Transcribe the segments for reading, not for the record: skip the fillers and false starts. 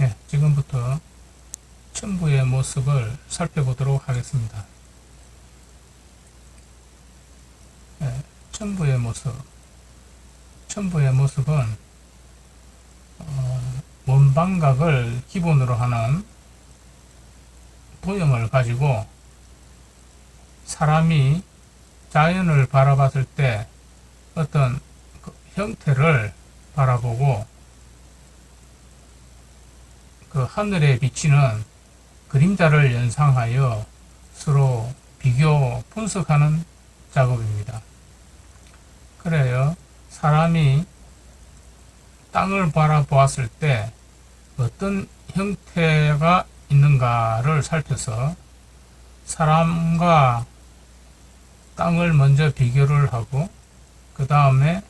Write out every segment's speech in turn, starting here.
네, 지금부터 천부의 모습을 살펴보도록 하겠습니다. 네, 천부의 모습. 천부의 모습은 원방각을 기본으로 하는 도형을 가지고 사람이 자연을 바라봤을 때 어떤 그 형태를 바라보고 그 하늘에 비치는 그림자를 연상하여 서로 비교 분석하는 작업입니다. 그래요. 사람이 땅을 바라보았을 때 어떤 형태가 있는가를 살펴서 사람과 땅을 먼저 비교를 하고 그 다음에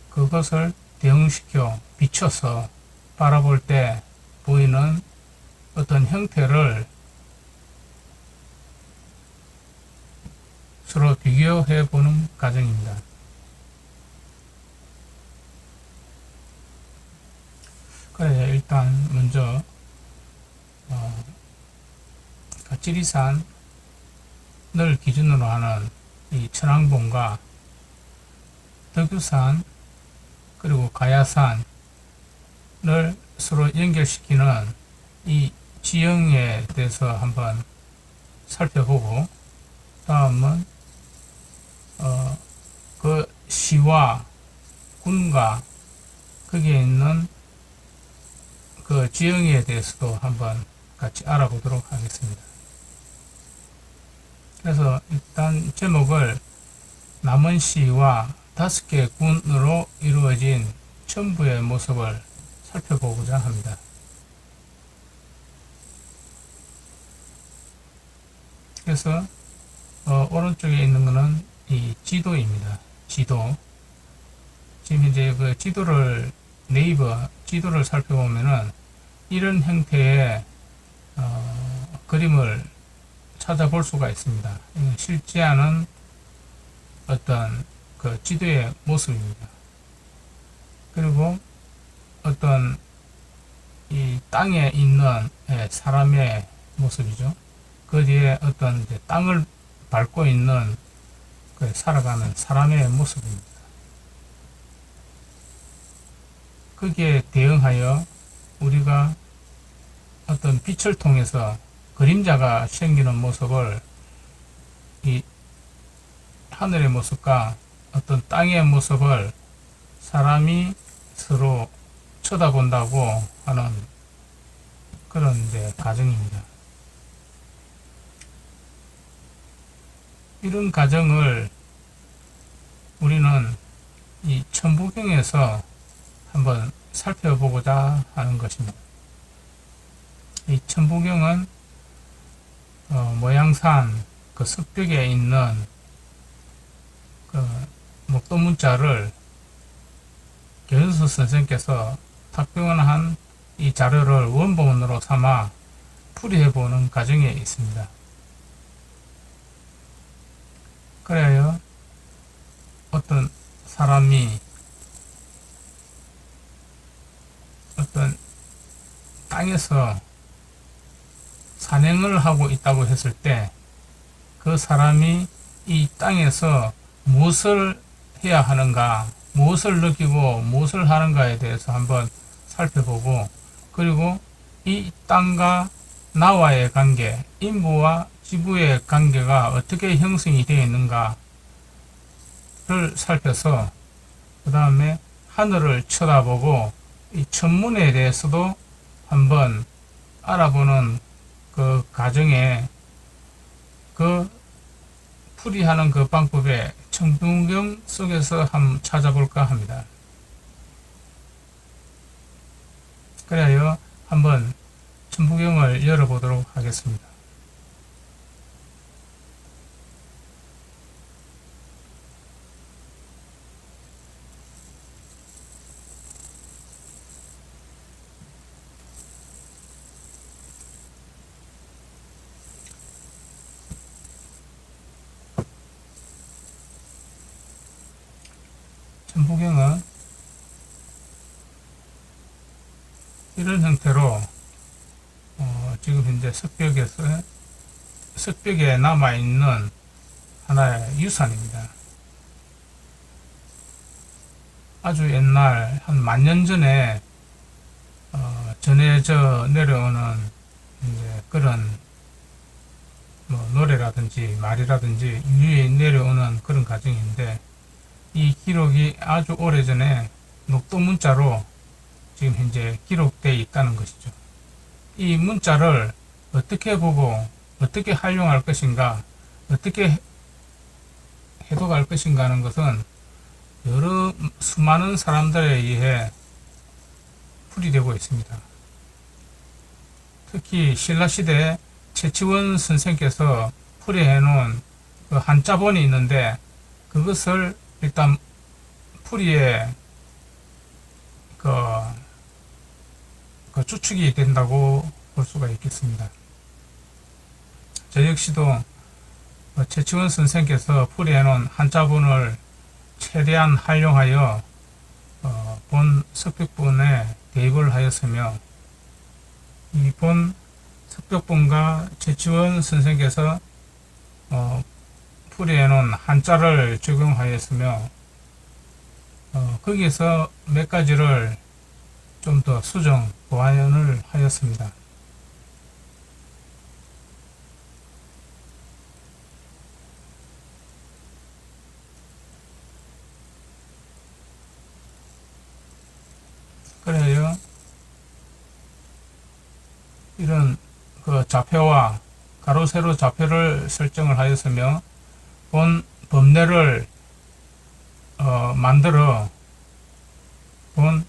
그것을 대응시켜 비춰서 바라볼 때 보이는 어떤 형태를 서로 비교해 보는 과정입니다. 그래, 일단 먼저 지리산을 기준으로 하는 이 천왕봉과 덕유산 그리고 가야산을 서로 연결시키는 이 지형에 대해서 한번 살펴보고 다음은 그 시와 군과 거기에 있는 그 지형에 대해서도 한번 같이 알아보도록 하겠습니다. 그래서 일단 제목을 남원시와 5개 군으로 이루어진 천부의 모습을 살펴보고자 합니다. 그래서 오른쪽에 있는 것은 이 지도입니다. 지도. 지금 이제 그 지도를 네이버 지도를 살펴보면은 이런 형태의 그림을 찾아볼 수가 있습니다. 실제하는 어떤 그 지도의 모습입니다. 그리고 어떤 이 땅에 있는 사람의 모습이죠. 그 뒤에 어떤 이제 땅을 밟고 있는 그 살아가는 사람의 모습입니다. 거기에 대응하여 우리가 어떤 빛을 통해서 그림자가 생기는 모습을 이 하늘의 모습과 어떤 땅의 모습을 사람이 서로 쳐다본다고 하는 그런 이제 과정입니다. 이런 과정을 우리는 이 천부경에서 한번 살펴보고자 하는 것입니다. 이 천부경은 모양산 그 석벽에 있는 그 목도문자를 견수 선생께서 탁병한 이 자료를 원본으로 삼아 풀이해보는 과정에 있습니다. 그래야 어떤 사람이 어떤 땅에서 산행을 하고 있다고 했을 때 그 사람이 이 땅에서 무엇을 해야 하는가, 무엇을 느끼고 무엇을 하는가에 대해서 한번 살펴보고, 그리고 이 땅과 나와의 관계, 인부와 지부의 관계가 어떻게 형성이 되어 있는가를 살펴서 그 다음에 하늘을 쳐다보고 이 천문에 대해서도 한번 알아보는 그 과정에 그 풀이하는 그 방법에 천부경 속에서 한번 찾아볼까 합니다. 그래야 한번 천부경을 열어보도록 하겠습니다. 천부경은 이런 형태로 지금 현재 석벽에 남아있는 하나의 유산입니다. 아주 옛날 한 10,000년 전에 전해져 내려오는 이제 그런 노래라든지 말이라든지 유유히 내려오는 그런 과정인데, 이 기록이 아주 오래전에 녹도 문자로 지금 현재 기록되어 있다는 것이죠. 이 문자를 어떻게 보고 어떻게 활용할 것인가, 어떻게 해독할 것인가 하는 것은 여러 수많은 사람들에 의해 풀이되고 있습니다. 특히 신라시대 최치원 선생께서 풀이해 놓은 그 한자본이 있는데, 그것을 일단 풀이에 그 추측이 된다고 볼 수가 있겠습니다. 저 역시도 최치원 선생께서 풀이해 놓은 한자본을 최대한 활용하여 본 석벽본에 대입을 하였으며, 이 본 석벽본과 최치원 선생께서 풀이해 놓은 한자를 적용하였으며, 거기에서 몇 가지를 좀 더 수정 보완을 하였습니다. 그래요. 이런 그 좌표와 가로 세로 좌표를 설정을 하였으며, 본 범례를 만들어 본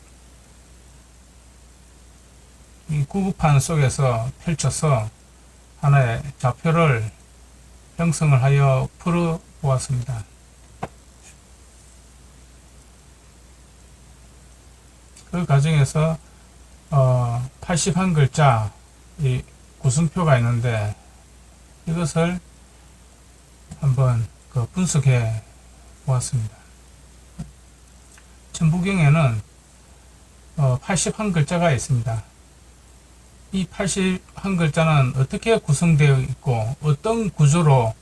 이 구급판 속에서 펼쳐서 하나의 좌표를 형성을 하여 풀어 보았습니다. 그 과정에서 81글자 이 구승표가 있는데, 이것을 한번 분석해 보았습니다. 천부경에는 81글자가 있습니다. 이 81글자는 어떻게 구성되어 있고 어떤 구조로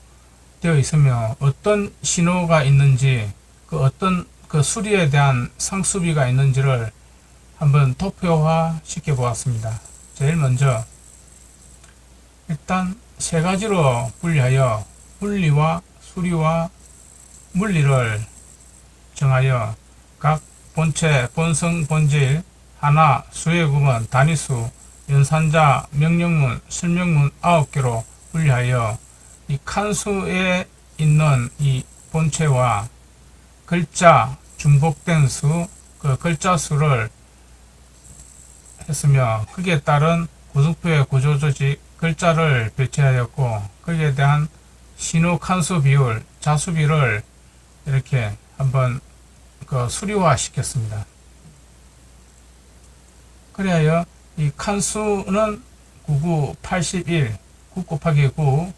되어 있으며 어떤 신호가 있는지, 그 어떤 그 수리에 대한 상수비가 있는지를 한번 도표화 시켜 보았습니다. 제일 먼저 일단 세 가지로 분리하여 물리와 수리와 물리를 정하여 각 본체, 본성, 본질, 하나, 수의 구문, 단위수, 연산자, 명령문, 설명문 9개로 분리하여 이 칸수에 있는 이 본체와 글자, 중복된 수, 그 글자 수를 했으며, 거기에 따른 구승표의 구조조직, 글자를 배치하였고, 거기에 대한 신호 칸수 비율, 자수비를 이렇게 한번 수리화 시켰습니다. 그래야 이 칸수는 99, 81, 9 곱하기 9,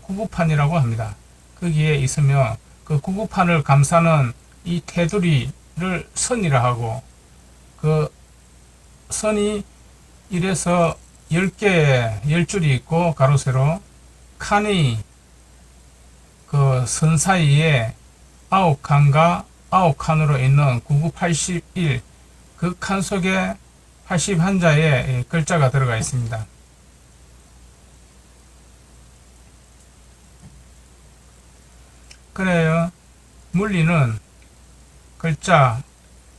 구구판이라고 합니다. 거기에 있으며, 그 구구판을 감싸는 이 테두리를 선이라 하고, 그 선이 이래서 10개의 10줄이 있고, 가로 세로 칸이 그 선 사이에 9칸과 9칸으로 있는 99, 81, 그 칸 속에 81자의 글자가 들어가 있습니다. 그래요. 물리는 글자,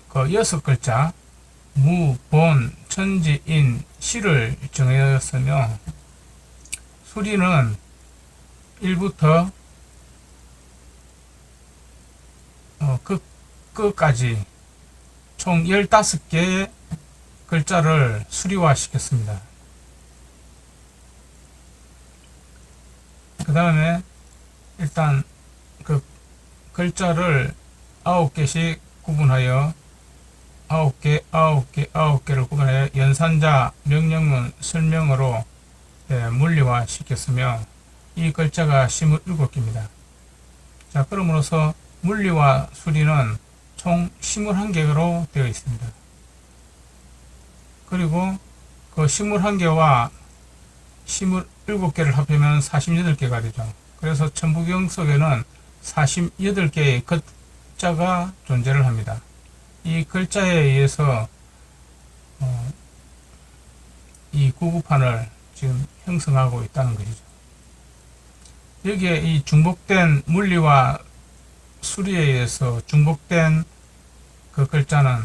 그 6글자, 무, 본, 천지, 인, 시를 정하였으며, 수리는 1부터 끝까지 총 15개의 글자를 수리화 시켰습니다. 그 다음에 일단 그 글자를 9개씩 구분하여 9개를 구분하여 연산자, 명령문, 설명으로 물리화 시켰으며, 이 글자가 27개입니다. 자, 그럼으로써 물리와 수리는 총 21개로 되어 있습니다. 그리고 그 21개와 27개를 합하면 48개가 되죠. 그래서 천부경 속에는 48개의 글자가 존재를 합니다. 이 글자에 의해서 이 구구판을 지금 형성하고 있다는 것이죠. 여기에 이 중복된 물리와 수리에 의해서 중복된 그 글자는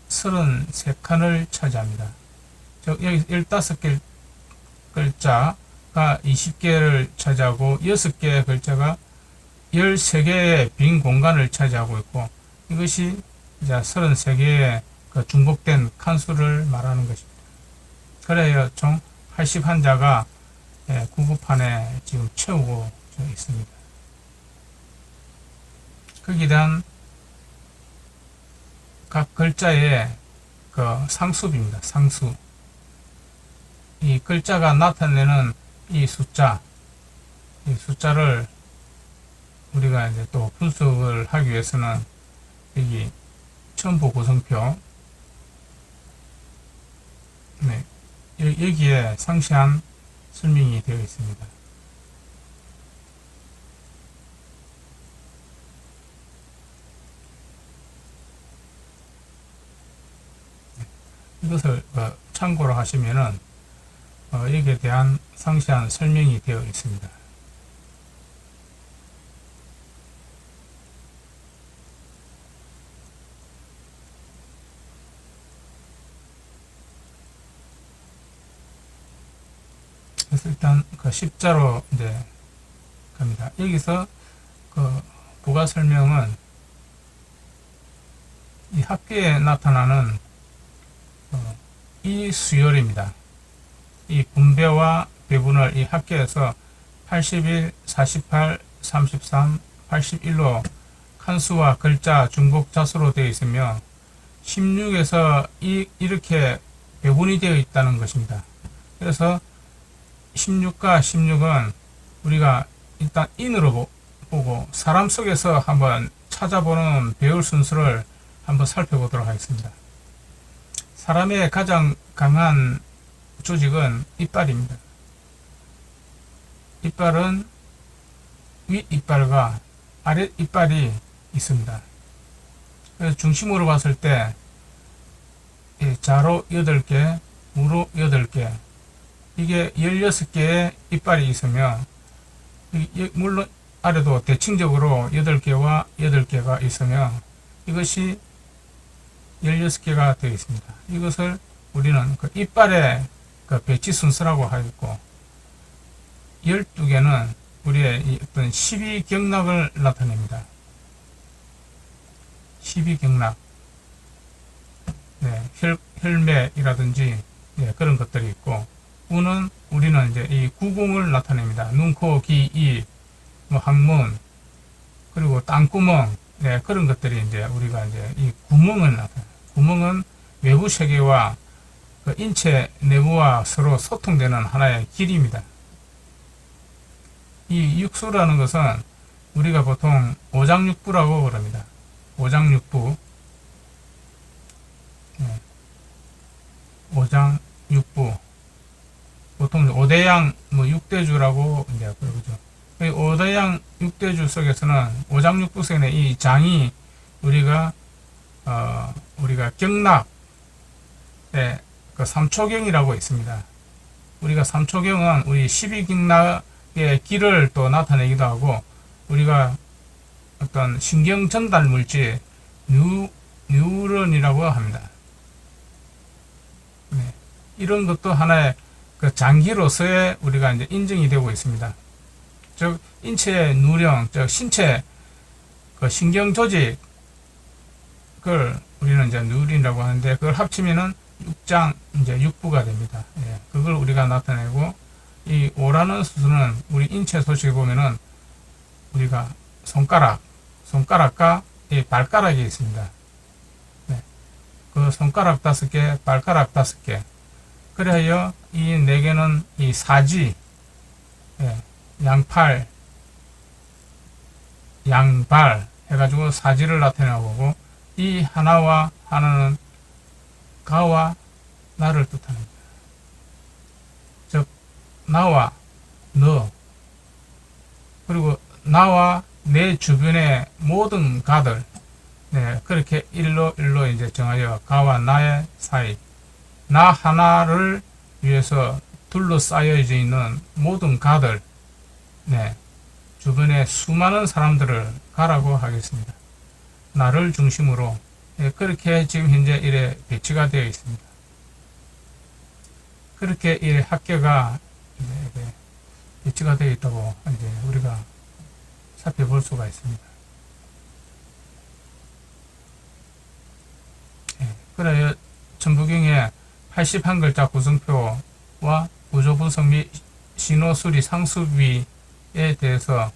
33칸을 차지합니다. 즉 여기 15개 글자가 20개를 차지하고 6개의 글자가 13개의 빈 공간을 차지하고 있고, 이것이 이제 33개의 그 중복된 칸수를 말하는 것입니다. 그래야 총 81자가 구구판에 지금 채우고 있습니다. 거기에 대한 각 글자의 그 상수입니다. 상수. 이 글자가 나타내는 이 숫자를 우리가 이제 또 분석을 하기 위해서는 여기 첨부 구성표, 네, 여기에 상세한 설명이 되어 있습니다. 이것을 참고로 하시면은 여기에 대한 상세한 설명이 되어 있습니다. 그래서 일단 그 십자로 이제 갑니다. 여기서 그 부가 설명은 이 합계에 나타나는 이 수열입니다. 이 분배와 배분을 이 합계에서 81, 48, 33, 81로 칸수와 글자, 중복 자수로 되어 있으며 16에서 이렇게 배분이 되어 있다는 것입니다. 그래서 16과 16은 우리가 일단 인으로 보고 사람 속에서 한번 찾아보는 배울 순서를 한번 살펴보도록 하겠습니다. 사람의 가장 강한 조직은 이빨입니다. 이빨은 윗이빨과 아랫이빨이 있습니다. 그래서 중심으로 봤을 때 좌로 8개, 우로 8개, 이게 16개의 이빨이 있으며, 물론 아래도 대칭적으로 8개와 8개가 있으며 이것이 16개가 되어 있습니다. 이것을 우리는 그 이빨의 그 배치 순서라고 하고, 12개는 우리의 어떤 12경락을 나타냅니다. 12경락. 네, 혈맥이라든지 그런 것들이 있고, 우는 우리는 이제 이 구공을 나타냅니다. 눈, 코, 귀, 입, 항문, 그리고 땅구멍, 그런 것들이 이제 우리가 이제 이 구멍을 나타냅니다. 구멍은 외부 세계와 그 인체 내부와 서로 소통되는 하나의 길입니다. 이 육수라는 것은 우리가 보통 오장육부라고 그럽니다. 오장육부. 오장육부. 보통 오대양 육대주라고 이제 그러죠. 오대양 육대주 속에서는 오장육부 속에는 이 장이 우리가 경락의 그 삼초경이라고 있습니다. 우리가 삼초경은 우리 12경락의 길을 또 나타내기도 하고, 우리가 어떤 신경 전달 물질 뉴런이라고 합니다. 네. 이런 것도 하나의 그 장기로서의 우리가 이제 인정이 되고 있습니다. 즉 인체의 누령, 즉 신체 그 신경 조직을 우리는 이제 누린이라고 하는데, 그걸 합치면은 육장, 이제 육부가 됩니다. 그걸 우리가 나타내고, 이 오라는 수는 우리 인체 소식에 보면은 우리가 손가락과 이 발가락이 있습니다. 그 손가락 5개, 발가락 5개. 그래야 이 4개는 이 사지, 양팔, 양발 해가지고 사지를 나타내고, 이 하나와 하나는 가와 나를 뜻합니다. 즉 나와 너 그리고 나와 내 주변의 모든 가들 네, 그렇게 일로 이제 정하여 가와 나의 사이 나 하나를 위해서 둘러싸여져 있는 모든 가들 네, 주변에 수많은 사람들을 가라고 하겠습니다. 나를 중심으로 예, 그렇게 지금 현재 이래 배치가 되어 있습니다. 그렇게 이 학계가 배치가 되어 있다고 이제 우리가 살펴볼 수가 있습니다. 예, 그래야 천부경의 81글자 구성표와 구조 분석 및 신호 수리 상수비에 대해서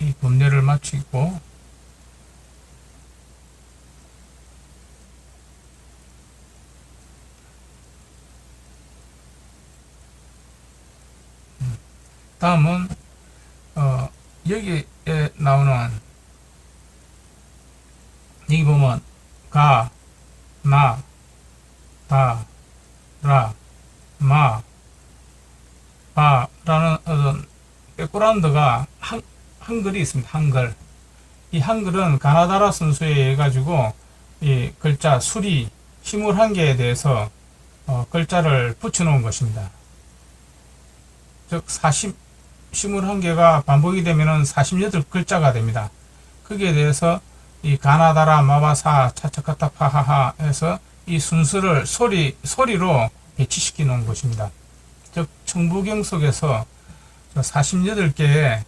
이 법례를 마치고 다음은 여기에 나오는 여기 보면 가, 나, 다, 라, 마, 바 라는 어떤 백그라운드가 한글이 있습니다. 한글. 이 한글은 가나다라 순서에 의해 가지고 이 글자 수리 21개에 대해서 글자를 붙여 놓은 것입니다. 즉 21개가 반복이 되면은 48글자가 됩니다. 거기에 대해서 이 가나다라 마바사 차차카타 파하하 해서 이 순서를 소리로 배치시켜 놓은 것입니다. 즉 천부경 속에서 48개의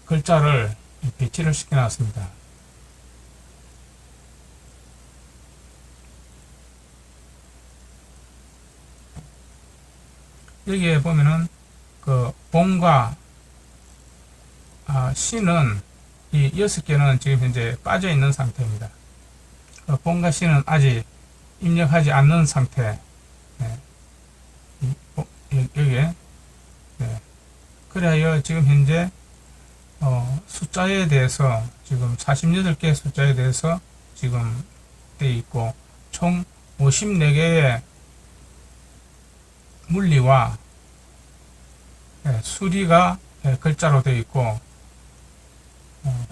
글자를 배치를 시켜 놨습니다. 여기에 보면은 그 봉과 시는 이 6개는 지금 현재 빠져 있는 상태입니다. 봉과 시는 아직 입력하지 않는 상태. 네. 여기에 네. 그래야 지금 현재 숫자에 대해서 지금 48개의 숫자에 대해서 지금 되어 있고 총 54개의 물리와 수리가 글자로 되어 있고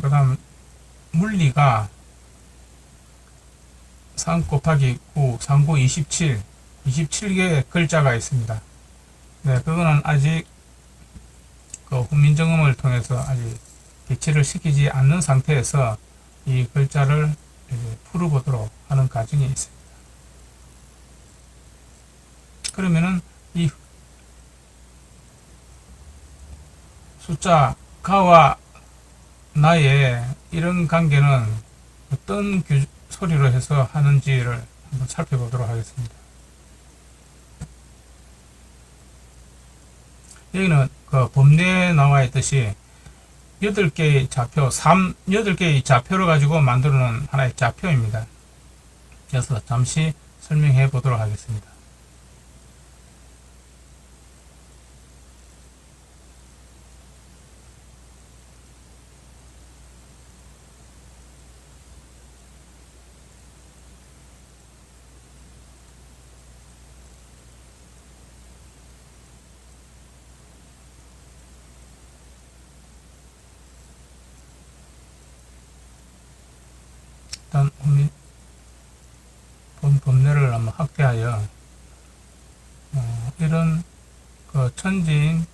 그 다음 물리가 3 곱하기 9, 3, 9, 27, 27개의 글자가 있습니다. 네, 그거는 아직 그 훈민정음을 통해서 아직 배치를 시키지 않는 상태에서 이 글자를 이제 풀어보도록 하는 과정이 있습니다. 그러면은 이 숫자 가와 나의 이런 관계는 어떤 소리로 해서 하는지를 한번 살펴보도록 하겠습니다. 여기는 그 법례에 나와 있듯이 8개의 좌표, 8개의 좌표를 가지고 만들어 놓은 하나의 좌표입니다. 그래서 잠시 설명해 보도록 하겠습니다. 일단 본 법례를 한번 확대하여 이런 그 천지인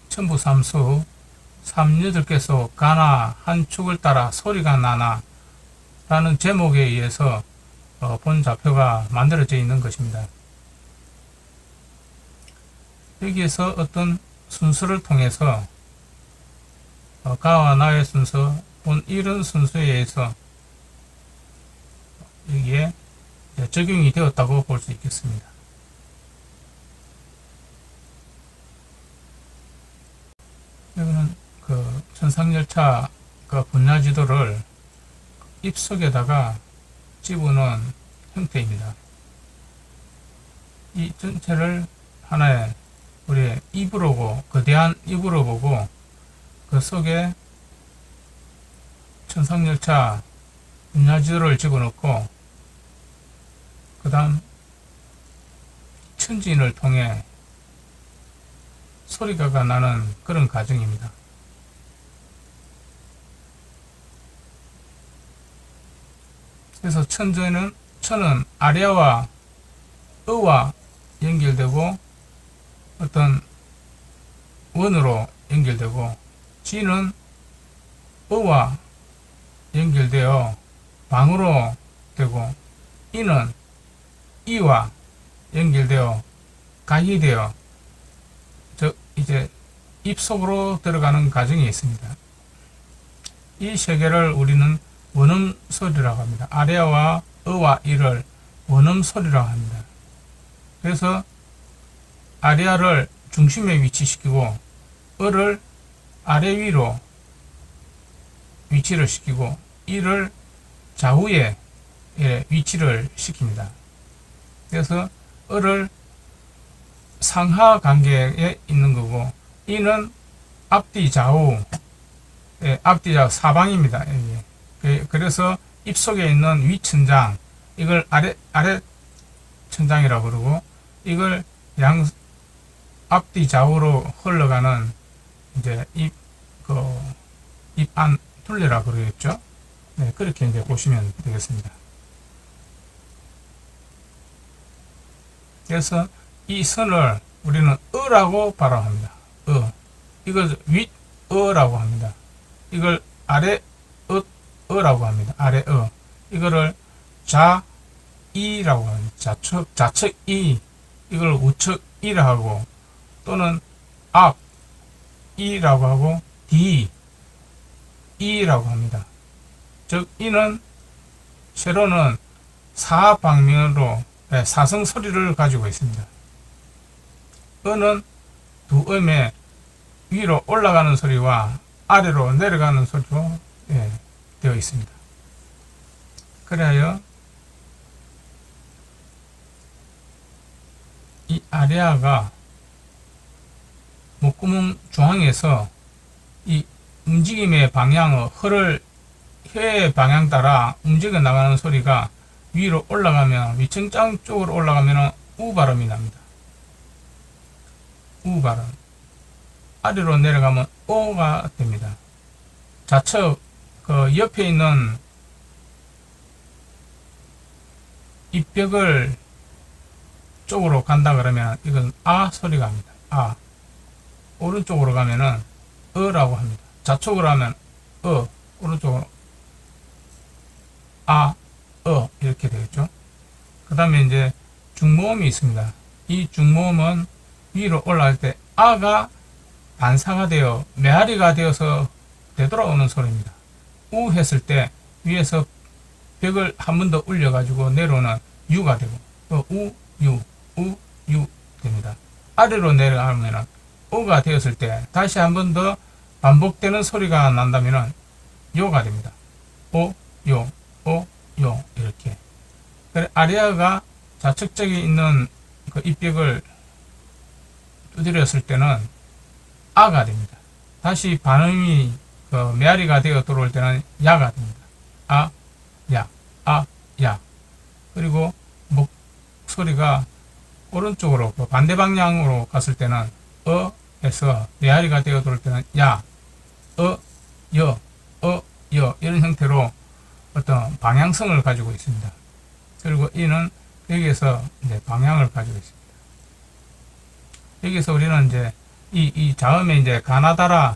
천부삼수 38개소 가나 한 축을 따라 소리가 나나 라는 제목에 의해서 본 좌표가 만들어져 있는 것입니다. 여기에서 어떤 순서를 통해서 가와 나의 순서, 본 이런 순서에 의해서 여기에 적용이 되었다고 볼 수 있겠습니다. 여기는 그 천상열차 그 분야지도를 입속에다가 집어넣은 형태입니다. 이 전체를 하나의 우리의 입으로 보고, 거대한 입으로 보고 그 속에 천상열차 분야지도를 집어넣고 그 다음 천지인을 통해 소리가 나는 그런 과정입니다. 그래서 천은 아래와 어와 연결되고 어떤 원으로 연결되고 지는 어와 연결되어 방으로 되고 이는 이와 연결되어 각이 되어 즉 이제 입속으로 들어가는 과정이 있습니다. 이 세 개를 우리는 원음소리라고 합니다. 아래와 어와 이를 원음소리라고 합니다. 그래서 아래를 중심에 위치시키고 어를 아래 위로 위치를 시키고 이를 좌우에 위치를 시킵니다. 그래서 어를 상하 관계에 있는 거고 이는 앞뒤 좌우 앞뒤 좌우 사방입니다. 그래서 입속에 있는 위천장 이걸 아래 천장이라고 그러고 이걸 앞뒤 좌우로 흘러가는 이제 입안 둘레라고 그러겠죠. 네, 그렇게 이제 보시면 되겠습니다. 그래서 이 선을 우리는 어라고 발음합니다. 이걸 윗어라고 합니다. 이걸 아래 어라고 합니다. 아래 이거를 좌이라고 합니다. 좌측 이 이걸 우측 이라 하고 또는 앞 이라고 하고 뒤 이라고 합니다. 즉 이는 세로는 사방면으로 사성 소리를 가지고 있습니다. 어는 두 음의 위로 올라가는 소리와 아래로 내려가는 소리로 되어 있습니다. 그래야 이 아래아가 목구멍 중앙에서 이 움직임의 방향, 혀의 방향 따라 움직여 나가는 소리가 위로 올라가면 위천장 쪽으로 올라가면 우 발음이 납니다. 우 발음. 아래로 내려가면 오가 됩니다. 좌측 그 옆에 있는 입벽을 쪽으로 간다 그러면 이건 아 소리가 합니다. 아. 오른쪽으로 가면은 어라고 합니다. 좌측으로 하면 오른쪽으로 이렇게 되겠죠. 그 다음에 이제 중모음이 있습니다. 이 중모음은 위로 올라갈 때 아가 반사가 되어 메아리가 되어서 되돌아오는 소리입니다. 우 했을 때 위에서 벽을 한 번 더 올려가지고 내려오는 유가 되고 또 유 됩니다. 아래로 내려가면 오가 되었을 때 다시 한 번 더 반복되는 소리가 난다면 요가 됩니다. 요 이렇게. 아래아가 좌측 쪽에 있는 그 입벽을 두드렸을 때는 아가 됩니다. 다시 반음이 그 메아리가 되어 들어올 때는 야가 됩니다. 야. 그리고 목소리가 오른쪽으로 반대 방향으로 갔을 때는 에서 메아리가 되어 들어올 때는 야, 여 이런 형태로 어떤 방향성을 가지고 있습니다. 그리고 이는 여기에서 이제 방향을 가지고 있습니다. 여기서 우리는 이제 이 자음에 이제 가나다라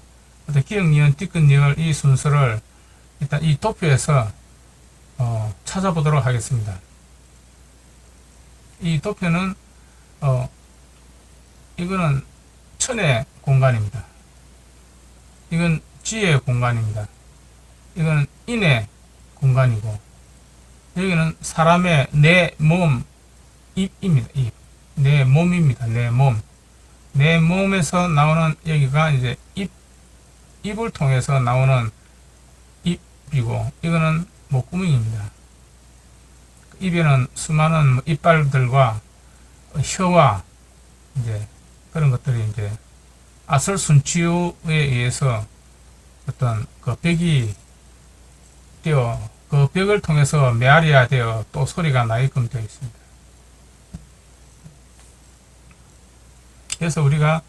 어떤 기역, 니은, 띠끝, 니을 이 순서를 일단 이 도표에서 찾아보도록 하겠습니다. 이 도표는 이거는 천의 공간입니다. 이건 지의 공간입니다. 이건 인의 공간이고 여기는 사람의 내 몸, 입입니다. 입. 내 몸입니다. 내 몸. 내 몸에서 나오는 여기가 이제 입을 통해서 나오는 입이고 이거는 목구멍입니다. 입에는 수많은 이빨들과 혀와 이제 그런 것들이 이제 아설순치유에 의해서 어떤 그 벽이 되어 그 벽을 통해서 메아리가 되어 또 소리가 나게끔 되어 있습니다. 그래서 우리가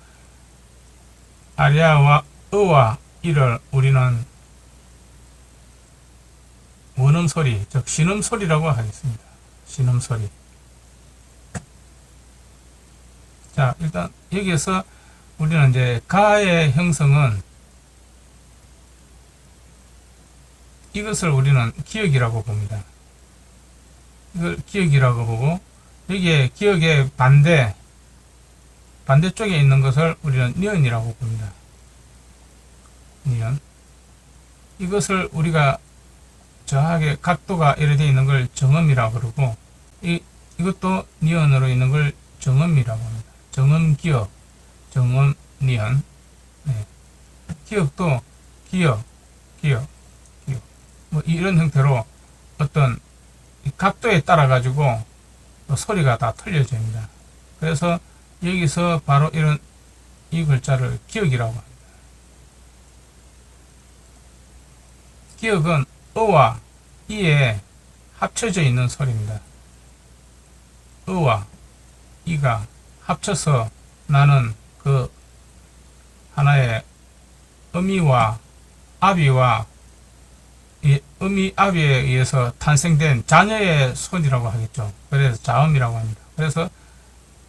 아리아와 어와 이를 우리는 원음소리, 즉 신음소리라고 하겠습니다. 신음소리. 자, 일단 여기에서 우리는 이제 가의 형성은 이것을 우리는 기역이라고 봅니다. 이걸 기역이라고 보고 여기에 기역의 반대쪽에 있는 것을 우리는 니은이라고 봅니다. 니은. 이것을 우리가 정확하게 각도가 이래 되어 있는 걸 정음이라고 그러고 이것도 니은으로 있는 걸 정음이라고 합니다. 정음 기역, 정음 니은. 네. 기역도 기역. 뭐 이런 형태로 어떤 각도에 따라 가지고 소리가 다 틀려집니다. 그래서 여기서 바로 이런 이 글자를 기역이라고 합니다. 기역은 어와 이에 합쳐져 있는 소리입니다. 어와 이가 합쳐서 나는 그 하나의 음이와 아비와 이 음이 아비에 의해서 탄생된 자녀의 소리라고 하겠죠. 그래서 자음이라고 합니다. 그래서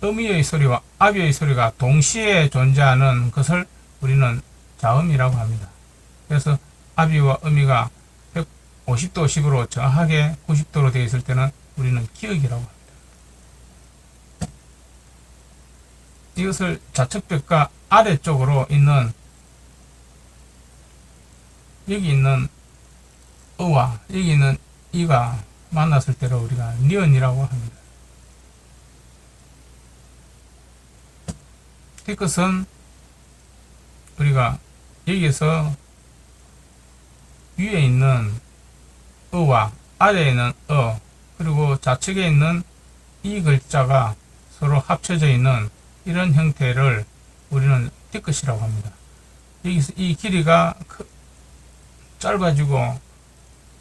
음이의 소리와 아비의 소리가 동시에 존재하는 것을 우리는 자음이라고 합니다. 그래서 아비와 음이가 150도 식으로 정확하게 90도로 되어 있을 때는 우리는 기역이라고 합니다. 이것을 좌측벽과 아래쪽으로 있는 여기 있는 어와 여기 있는 이가 만났을 때를 우리가 니은이라고 합니다. 이것은 우리가 여기에서 위에 있는 어와 아래에 있는 어 그리고 좌측에 있는 이 글자가 서로 합쳐져 있는 이런 형태를 우리는 뒤끝이라고 합니다. 여기서 이 길이가 짧아지고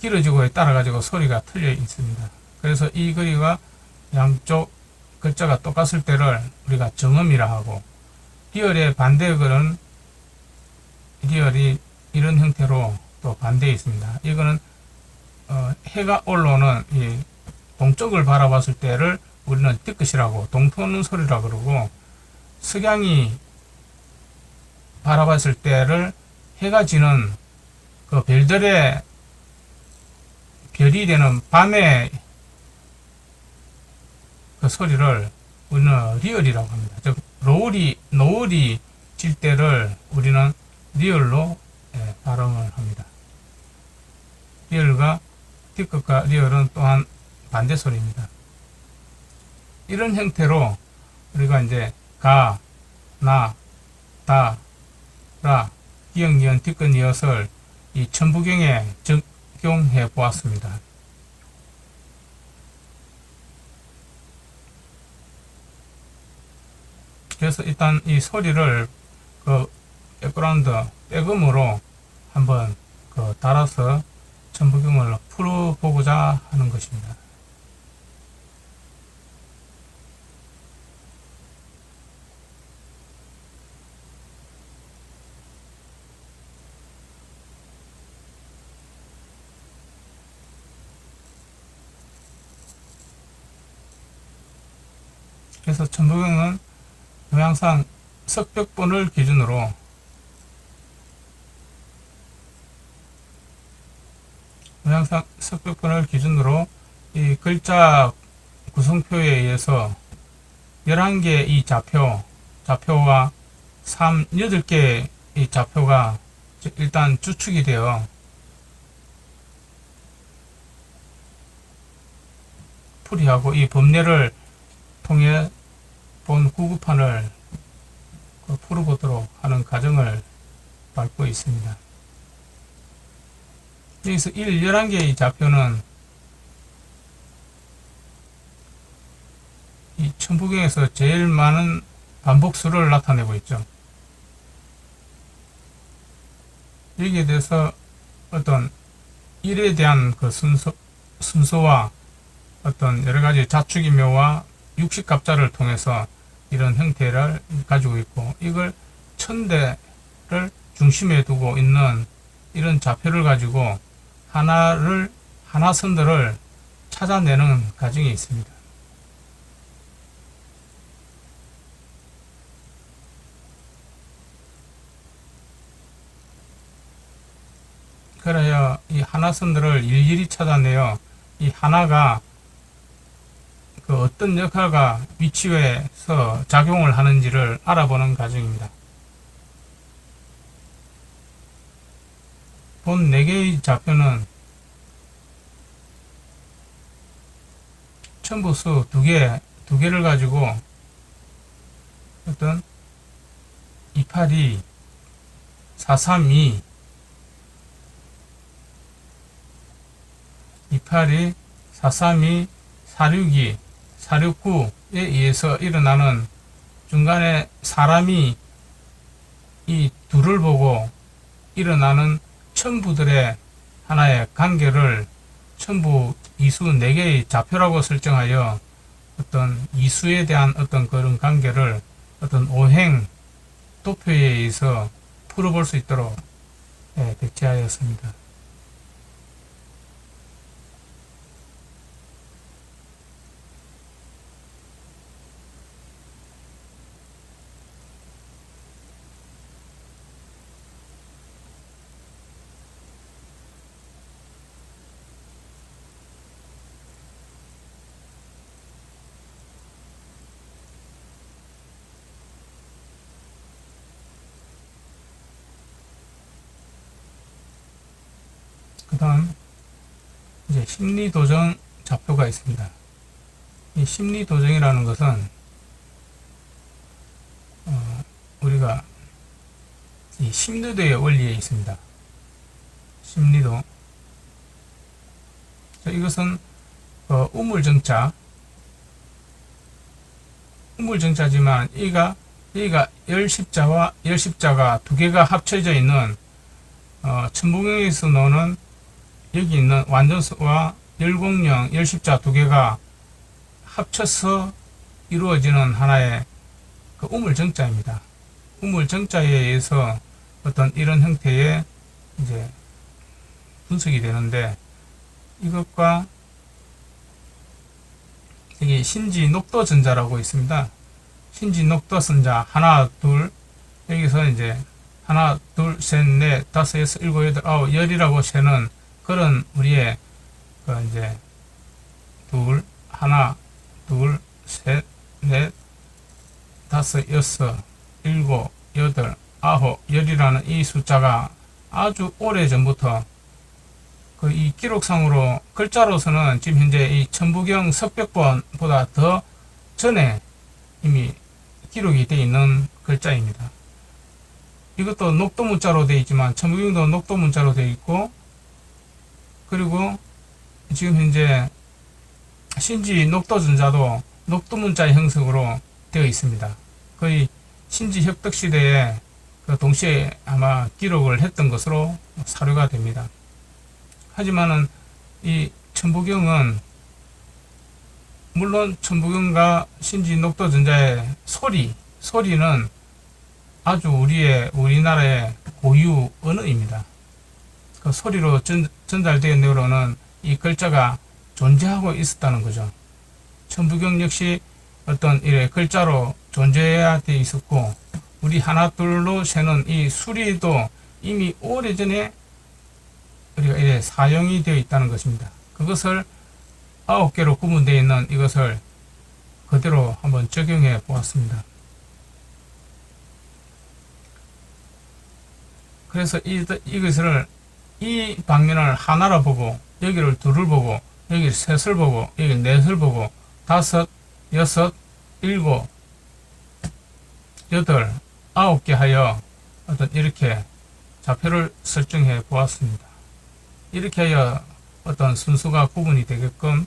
길어지고에 따라 가지고 소리가 틀려 있습니다. 그래서 이 거리가 양쪽 글자가 똑같을 때를 우리가 정음이라 하고 리얼의 반대글은 리얼이 이런 형태로 또 반대에 있습니다. 이거는 해가 올라오는 이 동쪽을 바라봤을 때를 우리는 뒤끝이라고 동토는 소리라 그러고 석양이 바라봤을 때를 해가 지는 그 별들의 별이 되는 밤의 그 소리를 우리는 리얼이라고 합니다. 즉 노을이 질 때를 우리는 리얼로 발음을 합니다. 리얼과 뒤끝과 리얼은 또한 반대 소리입니다. 이런 형태로 우리가 이제 가, 나, 다, 라, 기역, 니은, 뒤끝, 니엇을 이 천부경에 적용해 보았습니다. 그래서 일단 이 소리를 그 백그라운드, 백음으로 한번 달아서 천부경을 풀어보고자 하는 것입니다. 그래서 천부경은 동양상 석벽본을 기준으로 이 글자 구성표에 의해서 11개의 이 좌표와 8개의 이 좌표가 일단 추측이 되어 풀이하고 이 법례를 통해 본 구급판을 풀어보도록 하는 과정을 밟고 있습니다. 여기서 11개의 좌표는 이 천부경에서 제일 많은 반복수를 나타내고 있죠. 여기에 대해서 어떤 일에 대한 그 순서와 어떤 여러 가지 자축인묘와 육식갑자를 통해서 이런 형태를 가지고 있고, 이걸 천대를 중심에 두고 있는 이런 좌표를 가지고 하나선들을 찾아내는 과정이 있습니다. 그래야 이 하나선들을 일일이 찾아내어 이 하나가 그 어떤 역할과 위치에서 작용을 하는지를 알아보는 과정입니다. 본 4개의 좌표는 첨부수 2개를 가지고 어떤 282, 432, 282, 432, 462, 469에 의해서 일어나는 중간에 사람이 이 둘을 보고 일어나는 첨부들의 하나의 관계를 첨부 이수 4개의 좌표라고 설정하여 어떤 이수에 대한 어떤 그런 관계를 어떤 오행 도표에 의해서 풀어볼 수 있도록 배치하였습니다. 그 다음 이제 심리도정 좌표가 있습니다. 이 심리도정이라는 것은 우리가 이 심리도의 원리에 있습니다. 심리도. 이것은 우물정자지만 여기가 열십자와 열십자가 2개가 합쳐져 있는 천부경에서 노는 여기 있는 완전수와 열공령, 열십자 2개가 합쳐서 이루어지는 하나의 그 우물정자입니다. 우물정자에 의해서 어떤 이런 형태의 이제 분석이 되는데, 이것과 여기 신지녹도전자라고 있습니다. 신지녹도전자 하나, 둘, 여기서 이제 하나, 둘, 셋, 넷, 다섯, 여섯, 일곱, 여덟, 아홉, 열이라고 세는 그런 우리의 그 이제 하나, 둘, 셋, 넷, 다섯, 여섯, 일곱, 여덟, 아홉, 열이라는 이 숫자가 아주 오래 전부터 그 이 기록상으로 글자로서는 지금 현재 이 천부경 석벽본보다 더 전에 이미 기록이 되어 있는 글자입니다. 이것도 녹도문자로 되어 있지만 천부경도 녹도문자로 되어 있고, 그리고 지금 현재 신지 녹도전자도 녹도문자의 형식으로 되어 있습니다. 거의 신지 혁덕 시대에 그 동시에 아마 기록을 했던 것으로 사료가 됩니다. 하지만은 이 천부경은 물론 천부경과 신지 녹도전자의 소리는 아주 우리나라의 고유 언어입니다. 그 소리로 전달된 내용으로는 이 글자가 존재하고 있었다는 거죠. 천부경 역시 어떤 이래 글자로 존재해야 돼 있었고, 우리 하나 둘로 세는 이 수리도 이미 오래전에 우리가 이래 사용이 되어 있다는 것입니다. 그것을 9개로 구분되어 있는 이것을 그대로 한번 적용해 보았습니다. 그래서 이것을 이 방면을 하나로 보고, 여기를 둘을 보고, 여기 셋을 보고, 여기 넷을 보고, 다섯, 여섯, 일곱, 여덟, 9개 하여 어떤 이렇게 좌표를 설정해 보았습니다. 이렇게 하여 어떤 순수가 구분이 되게끔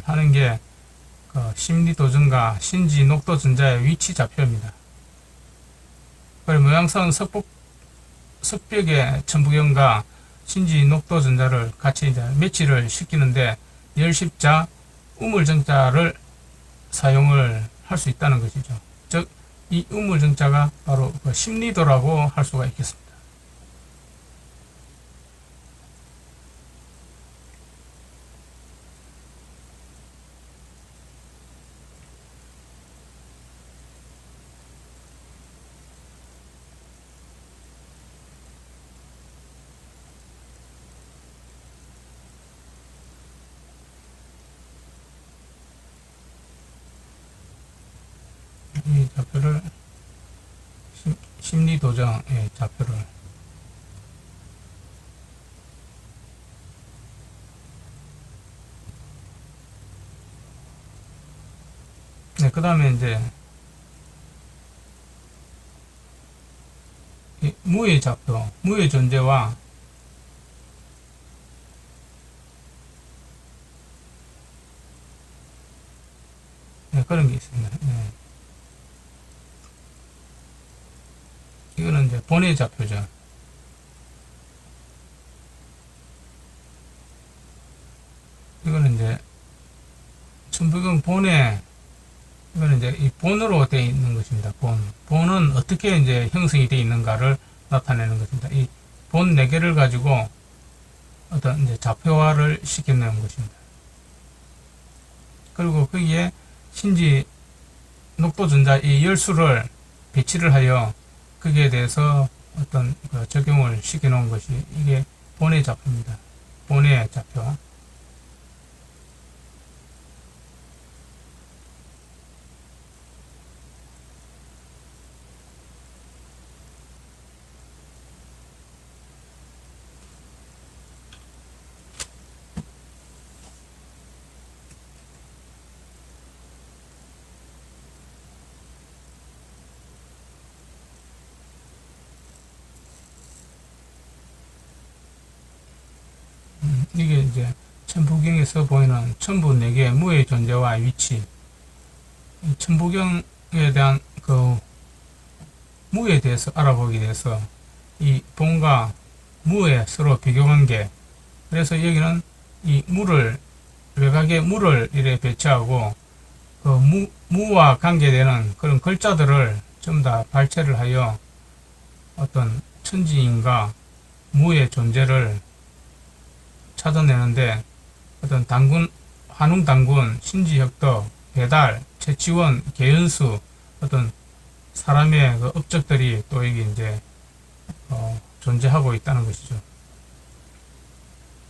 하는 게 심리도전과 신지 녹도전자의 위치 좌표입니다. 그리고 모양선 석벽에 천부경과 신지 녹도전자를 같이 이제 매치를 시키는데 열십자 우물정자를 사용을 할 수 있다는 것이죠. 즉, 이 우물정자가 바로 그 심리도라고 할 수가 있겠습니다. 이 좌표를 심리도정의 좌표를 네, 그 다음에 이제 이 무의 좌표, 무의 존재와 네, 그런 게 있습니다. 네. 이거는 이제 본의 좌표죠. 이거는 이제 천부경 본의 이거는 이제 이 본으로 되어 있는 것입니다. 본은 어떻게 이제 형성이 되어 있는가를 나타내는 것입니다. 이 본 4개를 가지고 어떤 이제 좌표화를 시켜내는 것입니다. 그리고 거기에 신지 녹도전자 이 열수를 배치를 하여 거기에 대해서 어떤 그 적용을 시켜 놓은 것이 이게 본의 좌표입니다. 본의 좌표. 이게 이제 천부경에서 보이는 천부 4개의 무의 존재와 위치. 이 천부경에 대한 그 무에 대해서 알아보기 위해서 이 본과 무의 서로 비교관계. 그래서 여기는 이 무를 외곽에 무를 이래 배치하고 그 무와 관계되는 그런 글자들을 좀 다 발췌를 하여 어떤 천지인과 무의 존재를 찾아내는데 어떤 단군, 환웅단군, 신지혁덕, 배달, 채치원, 계연수 어떤 사람의 그 업적들이 또 이게 이제 존재하고 있다는 것이죠.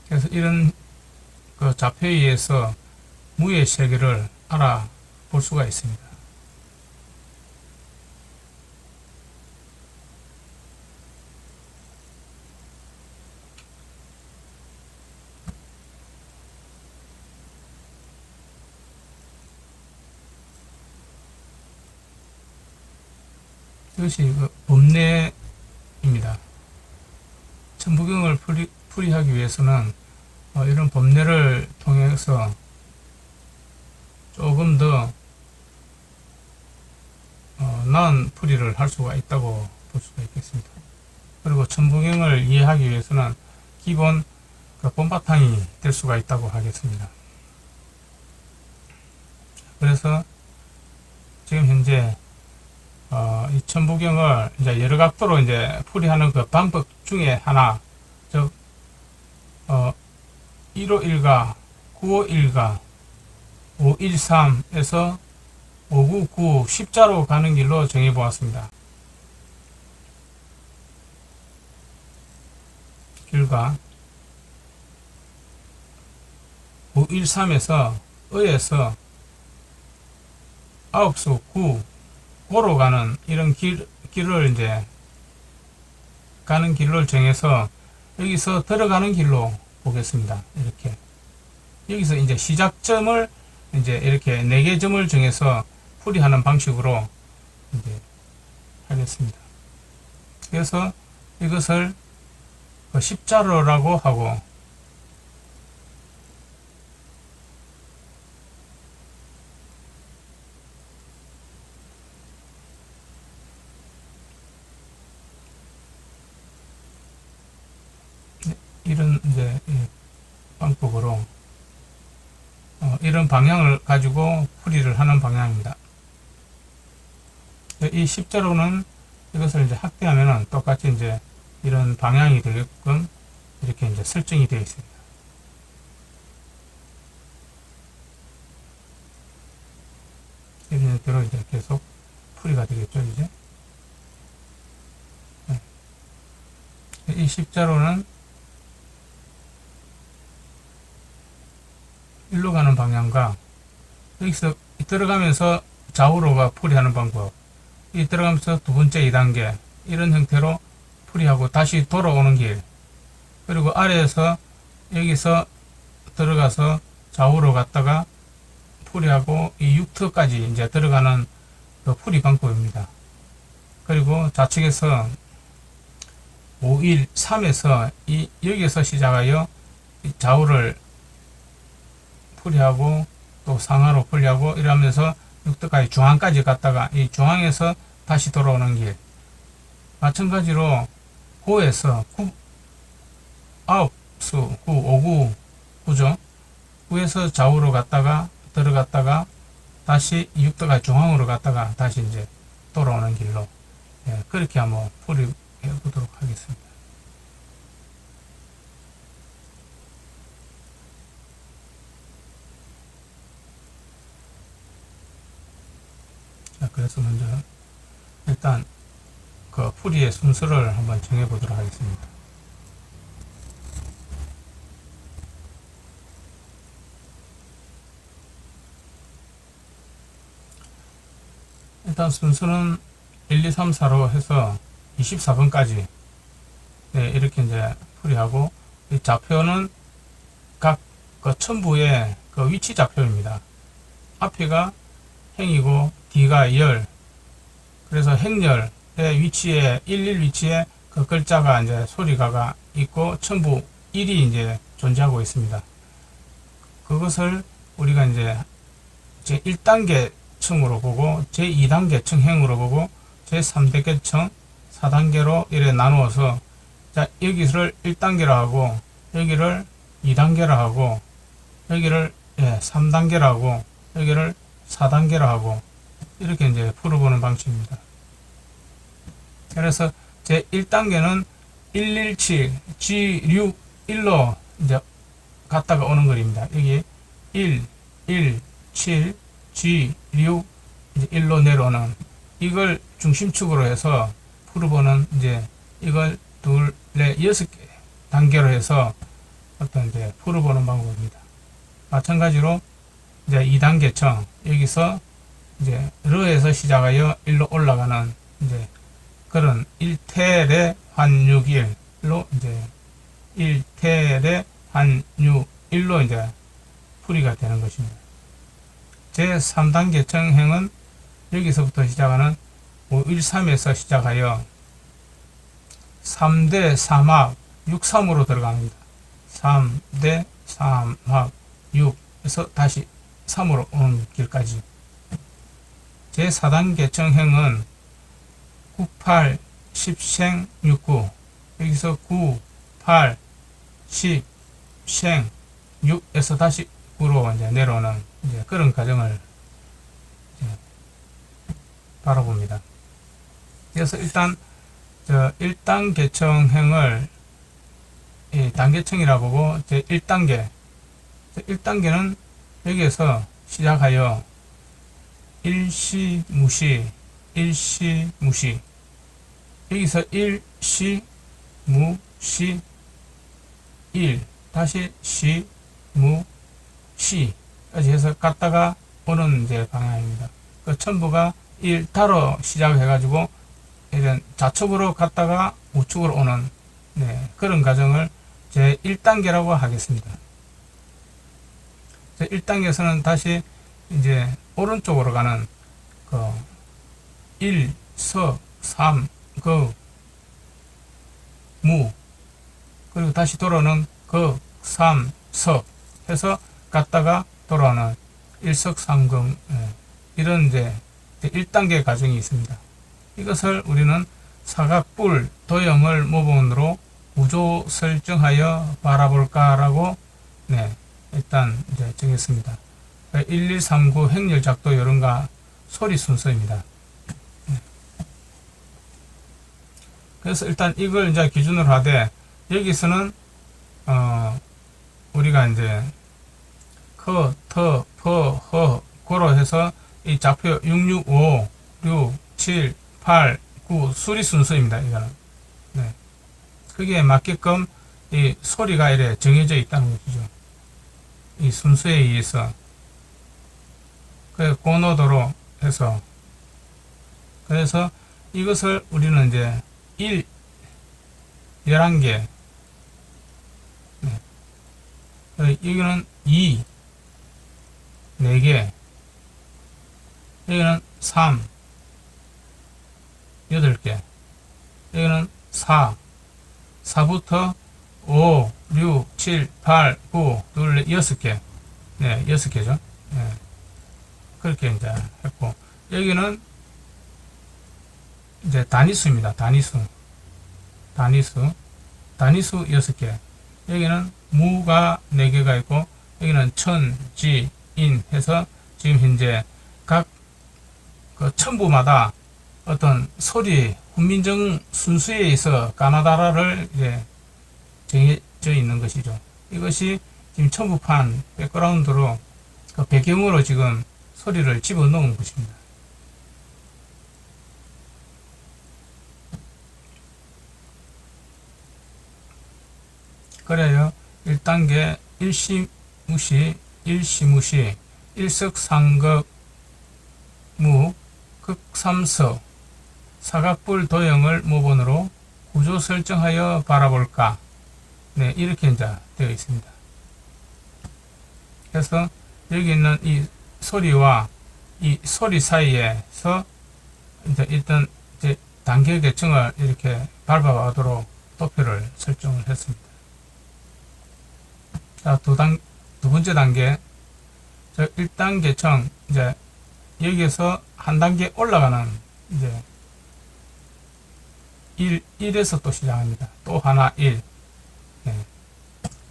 그래서 이런 그 좌표에 의해서 무의 세계를 알아볼 수가 있습니다. 이것이 그 법례입니다. 천부경을 풀이하기 위해서는 이런 법례를 통해서 조금 더 나은 풀이를 할 수가 있다고 볼 수가 있겠습니다. 그리고 천부경을 이해하기 위해서는 기본 그 본바탕이 될 수가 있다고 하겠습니다. 그래서 지금 현재 이 천부경을 이제 여러 각도로 이제 풀이하는 그 방법 중에 하나, 즉 151가, 951가, 513에서 599 십자로 가는 길로 정해 보았습니다. 길가 513에서 의에서 9수 9 고로 가는 이런 길을 이제 가는 길을 정해서 여기서 들어가는 길로 보겠습니다. 이렇게 여기서 이제 시작점을 이제 이렇게 4개 점을 정해서 풀이하는 방식으로 이제 하겠습니다. 그래서 이것을 십자로라고 하고 이런 이제 이 방법으로 이런 방향을 가지고 풀이를 하는 방향입니다. 이 십자로는 이것을 이제 확대하면은 똑같이 이제 이런 방향이 되게끔 이렇게 이제 설정이 되어 있습니다. 이런 대로 이제 계속 풀이가 되겠죠, 이제. 네. 이 십자로는 일로 가는 방향과 여기서 들어가면서 좌우로가 풀이하는 방법, 이 들어가면서 두 번째 2단계 이런 형태로 풀이하고 다시 돌아오는 길, 그리고 아래에서 여기서 들어가서 좌우로 갔다가 풀이하고 이 6터까지 이제 들어가는 그 풀이 방법입니다. 그리고 좌측에서 5, 1, 3에서 여기에서 시작하여 좌우를 풀이하고 또 상하로 풀이하고 이러면서 6터까지 중앙까지 갔다가 이 중앙에서 다시 돌아오는 길, 마찬가지로 9에서 9, 9수, 9, 5, 9, 9죠. 9에서 좌우로 갔다가 들어갔다가 다시 6터까지 중앙으로 갔다가 다시 이제 돌아오는 길로, 예, 그렇게 한번 풀이해 보도록 하겠습니다. 자, 그래서 먼저 일단 그 풀이의 순서를 한번 정해 보도록 하겠습니다. 일단 순서는 1, 2, 3, 4로 해서 24번까지, 네, 이렇게 이제 풀이하고, 이 좌표는 각 그 첨부의 그 위치 좌표입니다. 앞에가 행이고 뒤가 열, 그래서 행열의 위치에 11 위치에 그 글자가 이제 소리가가 있고 첨부 1이 이제 존재하고 있습니다. 그것을 우리가 이제 제 1단계 층으로 보고 제 2단계 층행으로 보고 제 3단계 층 4단계로 이렇게 나누어서, 자, 여기를 1단계로 하고 여기를 2단계로 하고 여기를 3단계로 하고 여기를 4단계로 하고 이렇게 이제 풀어보는 방식입니다. 그래서 제 1단계는 117 G61로 이제 갔다가 오는 거리입니다. 여기 1, 1, 7, G6 이제 1로 내려오는, 이걸 중심축으로 해서 풀어보는, 이제 이걸 둘, 넷, 6개 단계로 해서 어떤 이제 풀어보는 방법입니다. 마찬가지로 이제 2단계청 여기서 이제 르에서 시작하여 1로 올라가는 이제 그런 1텔의 환6일로 이제 1텔의 환6일로 이제 풀이가 되는 것입니다. 제 3단계 정행은 여기서부터 시작하는 513에서 시작하여 3대 3합 63으로 들어갑니다. 3대 3합 6에서 다시 3으로 오는 길까지. 제 4단계 정행은 98, 10생, 69 여기서 9, 8, 10, 생, 6에서 다시 9로 이제 내려오는 이제 그런 과정을 바라봅니다. 그래서 일단 1단계 청행을 단계청이라 보고 제 1단계 1단계는 여기에서 시작하여 일시 무시 일시 무시 여기서 일시 무시 1 다시 시 무시까지 해서 갔다가 오는 이제 방향입니다. 그 첨부가 1타로 시작해 가지고 이런 좌측으로 갔다가 우측으로 오는, 네, 그런 과정을 제 1단계라고 하겠습니다. 제 1단계에서는 다시 이제 오른쪽으로 가는 그 1, 서, 3, 그, 무, 그리고 다시 돌아오는 그, 3, 석 해서 갔다가 돌아오는 일석삼금, 이런 이제 1단계 과정이 있습니다. 이것을 우리는 사각뿔 도형을 모본으로 구조 설정하여 바라볼까라고 네, 일단 이제 정했습니다. 1139 행렬 작도 이런가 소리 순서입니다. 그래서 일단 이걸 이제 기준으로 하되 여기서는 우리가 이제 커, 터, 퍼, 허 고로 해서 이 좌표 665, 6, 7, 8, 9 수리 순서입니다. 이거는 네. 그게 맞게끔 이 소리가 이래 정해져 있다는 것이죠. 이 순서에 의해서 그 고노도로 해서 그래서 이것을 우리는 이제 1, 11개 네. 여기는 2, 4개 여기는 3, 8개 여기는 4, 4부터 5, 6, 7, 8, 9, 둘, 6개 네, 6개죠. 네. 그렇게 이제 했고 여기는 이제 단위수입니다. 단위수 6개 여기는 무가 4개가 있고 여기는 천, 지, 인 해서 지금 현재 각 그 첨부마다 어떤 소리 훈민정 순수에 의해서 까나다라를 이제 정해져 있는 것이죠. 이것이 지금 첨부판 백그라운드로 그 배경으로 지금 소리를 집어넣은 것입니다. 그래요. 1단계 일시무시, 일시무시, 일석상극, 무, 극삼서, 사각불 도형을 모본으로 구조 설정하여 바라볼까. 네, 이렇게 이제 되어 있습니다. 그래서 여기 있는 이 소리와 이 소리 사이에서 이제 일단 이제 단계 계층을 이렇게 밟아가도록 도표를 설정을 했습니다. 자, 두 번째 단계. 1단계층, 이제, 여기에서 한 단계 올라가는, 이제, 1에서 또 시작합니다. 또 하나 1. 네.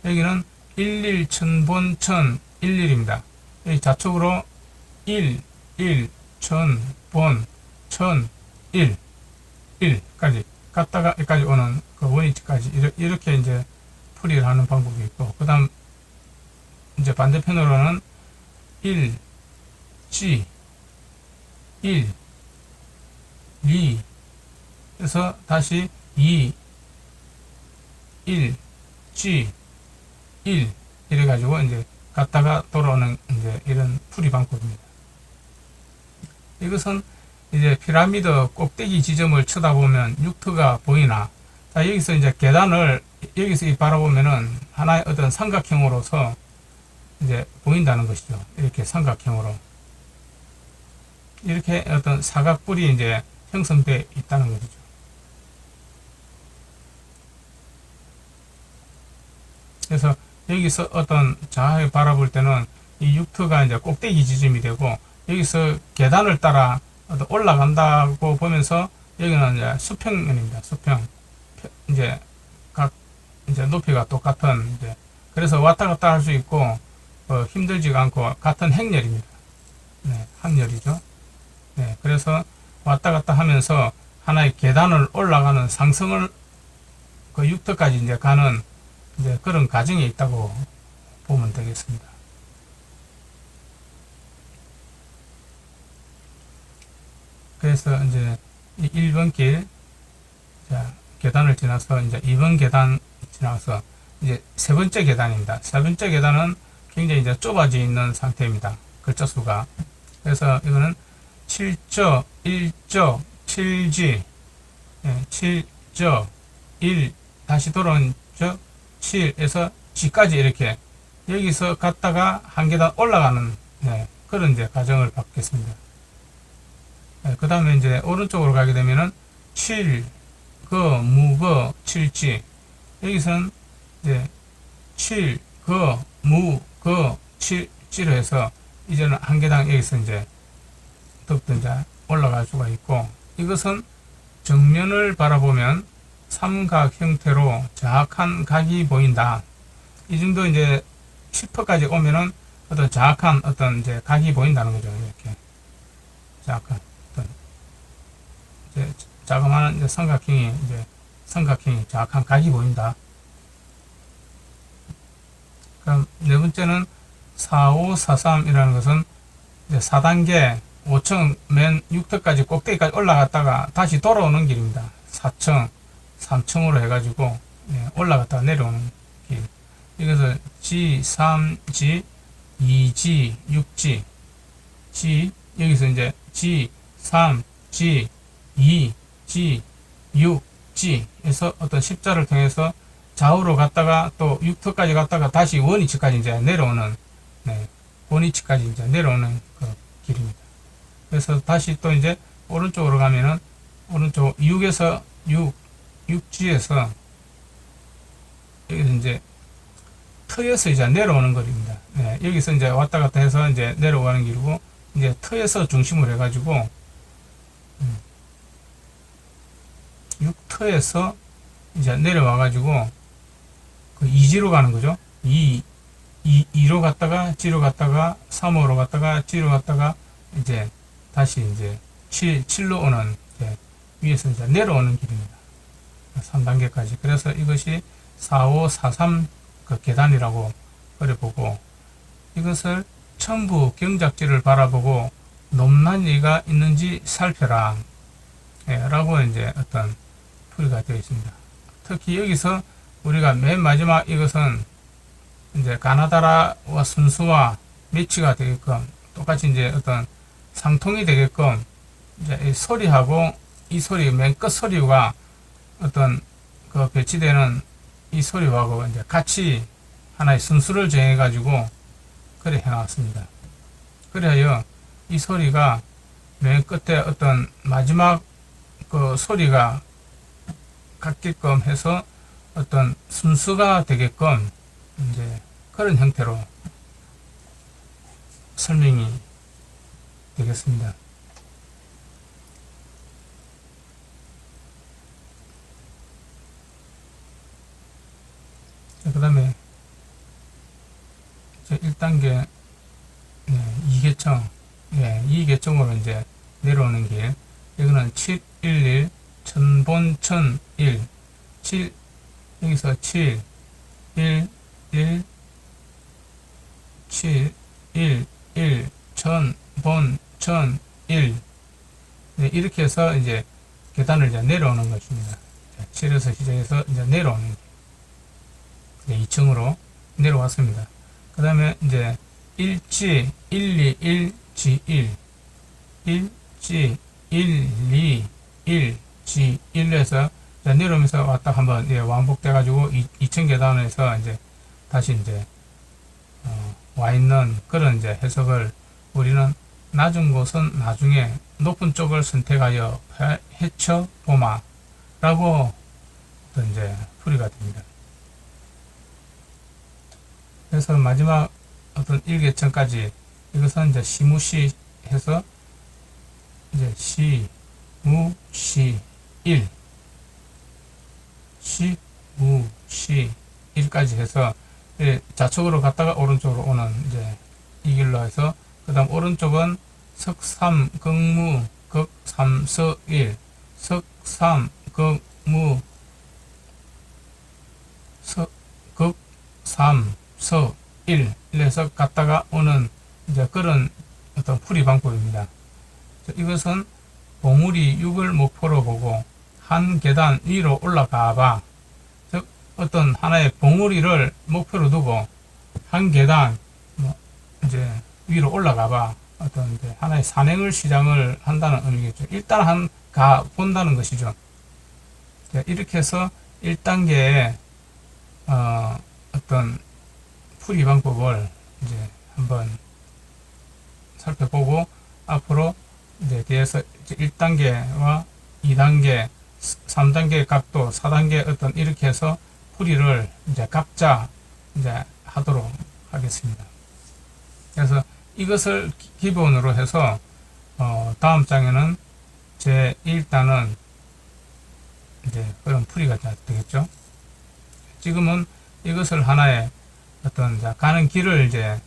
여기는 11, 천본, 천, 11입니다. 여기 좌측으로 1, 1, 천, 본, 천, 1, 1까지. 갔다가 여기까지 오는 그 원위치까지 이렇게 이제 풀이를 하는 방법이 있고, 그 다음, 이제 반대편으로는 1, G, 1, 2, 그래서 다시 2, 1, G, 1, 이래가지고 이제 갔다가 돌아오는 이제 이런 풀이 방법입니다. 이것은 이제 피라미드 꼭대기 지점을 쳐다보면 육트가 보이나, 자, 여기서 이제 계단을 여기서 바라보면은 하나의 어떤 삼각형으로서 이제 보인다는 것이죠. 이렇게 삼각형으로. 이렇게 어떤 사각뿔이 이제 형성되어 있다는 것이죠. 그래서 여기서 어떤 자하에 바라볼 때는 이 육트가 이제 꼭대기 지점이 되고 여기서 계단을 따라 올라간다고 보면서 여기는 이제 수평면입니다. 수평. 이제 각 이제 높이가 똑같은 이제 그래서 왔다 갔다 할 수 있고 힘들지가 않고 같은 행렬입니다. 네, 항렬이죠. 네, 그래서 왔다 갔다 하면서 하나의 계단을 올라가는 상승을 그 6터까지 이제 가는 이제 그런 과정에 있다고 보면 되겠습니다. 그래서 이제 1번 길, 자, 계단을 지나서 이제 2번 계단 지나서 이제 세 번째 계단입니다. 세 번째 계단은 굉장히 이제 좁아져 있는 상태입니다. 글자 수가. 그래서 이거는 7저, 1저, 7지, 7저, 1, 다시 돌아온 저, 7에서 G까지 이렇게 여기서 갔다가 한 계단 올라가는 그런 이제 과정을 받겠습니다. 그 다음에 이제 오른쪽으로 가게 되면은 7, 무, 7지. 여기서는 이제 7, 무, 7로 해서 이제는 한 계단 여기서 이제 더욱더 이제 올라갈 수가 있고 이것은 정면을 바라보면 삼각 형태로 정확한 각이 보인다. 이 정도 이제 10%까지 오면은 어떤 정확한 어떤 이제 각이 보인다는 거죠. 이렇게 정확한 어떤 이제 자그마한 이제 삼각형이 정확한 각이 보인다. 그럼 네 번째는 4543이라는 것은 이제 4단계 5층 맨 6층까지 꼭대기까지 올라갔다가 다시 돌아오는 길입니다. 4층, 3층으로 해가지고 올라갔다가 내려오는 길. 이것을 G, 3G, 2G, 6G, G, 여기서 이제 G, 3, G, 2, G, 6, G에서 어떤 십자를 통해서 좌우로 갔다가 또 6터까지 갔다가 다시 원위치까지 이제 내려오는, 원위치까지 이제 내려오는 그 길입니다. 그래서 다시 또 이제 오른쪽으로 가면은 오른쪽 6에서 6G에서 여기서 이제 터에서 이제 내려오는 거리입니다. 여기서 이제 왔다 갔다 해서 이제 내려가는 길이고, 이제 터에서 중심으로 해가지고 6터에서 이제 내려와가지고 그 2G로 가는 거죠. 2로 갔다가 G로 갔다가 3호로 갔다가 G로 갔다가 이제 다시 이제 7로 오는 위에서 이제 내려오는 길입니다. 3단계까지. 그래서 이것이 4543 그 계단이라고 그려보고, 이것을 천부 경작지를 바라보고 높낮이가 있는지 살펴라. 라고 이제 어떤 풀이가 되어 있습니다. 특히 여기서 우리가 맨 마지막 이것은 이제 가나다라와 순수와 매치가 되게끔 똑같이 이제 어떤 상통이 되게끔 이제 이 소리하고 이 소리 맨 끝 소리가 어떤 그 배치되는 이 소리하고 이제 같이 하나의 순수를 정해 가지고 그래 해놨습니다. 그래야 이 소리가 맨 끝에 어떤 마지막 그 소리가 같게끔 해서 어떤 순수가 되게끔 이제 그런 형태로 설명이 되겠습니다. 그 다음에 1단계 2계층 2계층으로 이제 내려오는 길, 이거는 711 천본천1 7 여기서 7 1 1 7 1 1 천본천 1 이렇게 해서 이제 계단을 이제 내려오는 것입니다. 7에서 시작해서 이제 내려오는 길, 2층으로 내려왔습니다. 그 다음에 이제 1G 121G1 1G 121G1에서 내려오면서 왔다 한번 왕복돼 가지고 2층 계단에서 이제 다시 이제 와 있는 그런 이제 해석을 우리는 낮은 곳은 나중에 높은 쪽을 선택하여 헤쳐 보마 라고 이제 풀이가 됩니다. 그래서 마지막 어떤 1계층까지 이것은 이제 시무시 해서 이제 시무시 1 시무시 1까지 해서 좌측으로 갔다가 오른쪽으로 오는 이제 이 길로 해서, 그 다음 오른쪽은 석삼극무 극삼서1 석삼극무 극삼서1 이래서 갔다가 오는 이제 그런 어떤 풀이 방법입니다. 이것은 봉우리 6을 목표로 보고 한 계단 위로 올라가 봐. 즉 어떤 하나의 봉우리를 목표로 두고 한 계단 이제 위로 올라가 봐. 어떤 이제 하나의 산행을 시작을 한다는 의미겠죠. 일단 가 본다는 것이죠. 이렇게 해서 1단계의 어떤 풀이 방법을 이제 한번 살펴보고, 앞으로 이제 뒤에서 1단계와 2단계, 3단계 각도, 4단계 어떤 이렇게 해서 풀이를 이제 각자 이제 하도록 하겠습니다. 그래서 이것을 기본으로 해서 다음 장에는 제 1단은 이제 그런 풀이가 되겠죠. 지금은 이것을 하나의 어떤 가는 길을 이제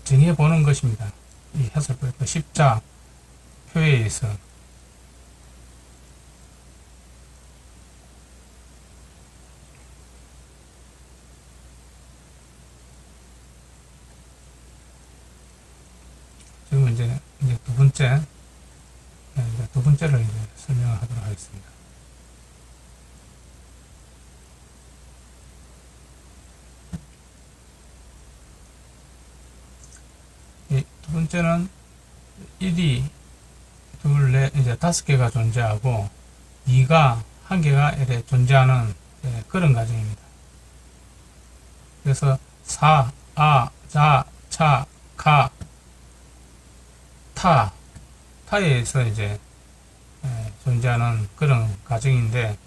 정해 보는 것입니다. 이 해설표 십자 표에 의해서. 지금 이제 두 번째를 이제 설명하도록 하겠습니다. 두 번째는 1이 둘, 넷, 이제 5개가 존재하고 2가 1개가 이렇게 존재하는 그런 과정입니다. 그래서 사, 아, 자, 차, 가, 타에 의해서 이제 존재하는 그런 과정인데,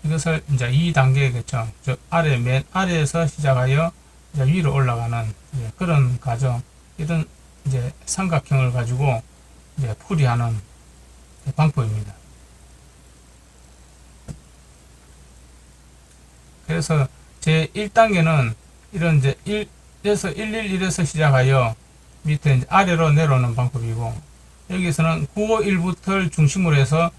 이것을 이제 2단계겠죠. 즉 맨 아래에서 시작하여 이제 위로 올라가는 그런 과정, 이런 이제 삼각형을 가지고 이제 풀이하는 방법입니다. 그래서 제 1단계는 이런 이제 1에서 111에서 시작하여 밑에 이제 아래로 내려오는 방법이고, 여기서는 951부터를 중심으로 해서